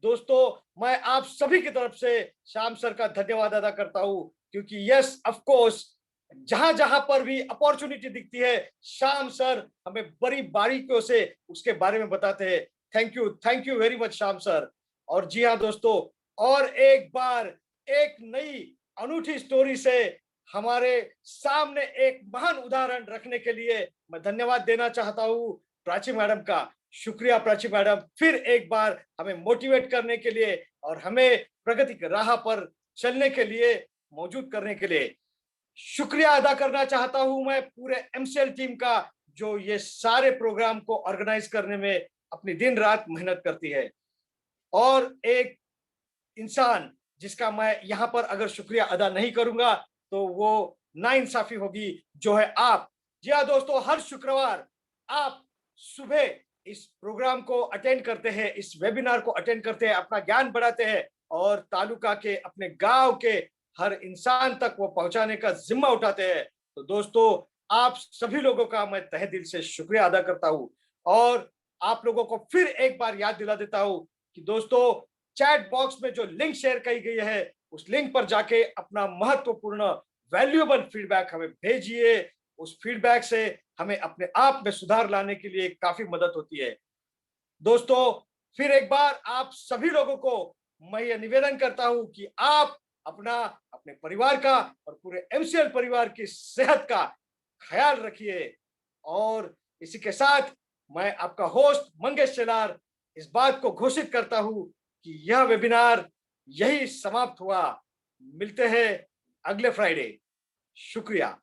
दोस्तों मैं आप सभी की तरफ से श्याम सर का धन्यवाद अदा करता हूं, क्योंकि यस ऑफ कोर्स जहां जहां पर भी अपॉर्चुनिटी दिखती है, श्याम सर हमें बड़ी बारीकियों से उसके बारे में बताते हैं। Thank you very much Shyam sir. और जी हाँ दोस्तों, और एक बार एक नई अनूठी स्टोरी से हमारे सामने एक महान उदाहरण रखने के लिए मैं धन्यवाद देना चाहता हूं प्राची मैडम का। शुक्रिया प्राची मैडम, फिर एक बार हमें मोटिवेट करने के लिए और हमें प्रगति की राह पर चलने के लिए मौजूद करने के लिए। शुक्रिया अदा करना चाहता हूं मैं पूरे एमसीएल टीम का, जो ये सारे प्रोग्राम को ऑर्गेनाइज करने में अपनी दिन रात मेहनत करती है। और एक इंसान जिसका मैं यहाँ पर अगर शुक्रिया अदा नहीं करूंगा तो वो नाइंसाफी होगी, जो है आप। जी हाँ दोस्तों, हर शुक्रवार आप सुबह इस प्रोग्राम को अटेंड करते हैं, इस वेबिनार को अटेंड करते हैं, अपना ज्ञान बढ़ाते हैं और तालुका के, अपने गांव के हर इंसान तक वो पहुंचाने का जिम्मा उठाते हैं। तो दोस्तों आप सभी लोगों का मैं तहे दिल से शुक्रिया अदा करता हूं और आप लोगों को फिर एक बार याद दिला देता हूं कि दोस्तों चैट बॉक्स में जो लिंक शेयर की गई है, उस लिंक पर जाके अपना महत्वपूर्ण वैल्यूएबल फीडबैक हमें भेजिए। उस फीडबैक से हमें अपने आप में सुधार लाने के लिए काफी मदद होती है। दोस्तों फिर एक बार आप सभी लोगों को मैं ये निवेदन करता हूं कि आप अपना, अपने परिवार का और पूरे एमसीएल परिवार की सेहत का ख्याल रखिए। और इसी के साथ मैं आपका होस्ट मंगेश शेलार इस बात को घोषित करता हूं कि यह वेबिनार यही समाप्त हुआ। मिलते हैं अगले फ्राइडे। शुक्रिया।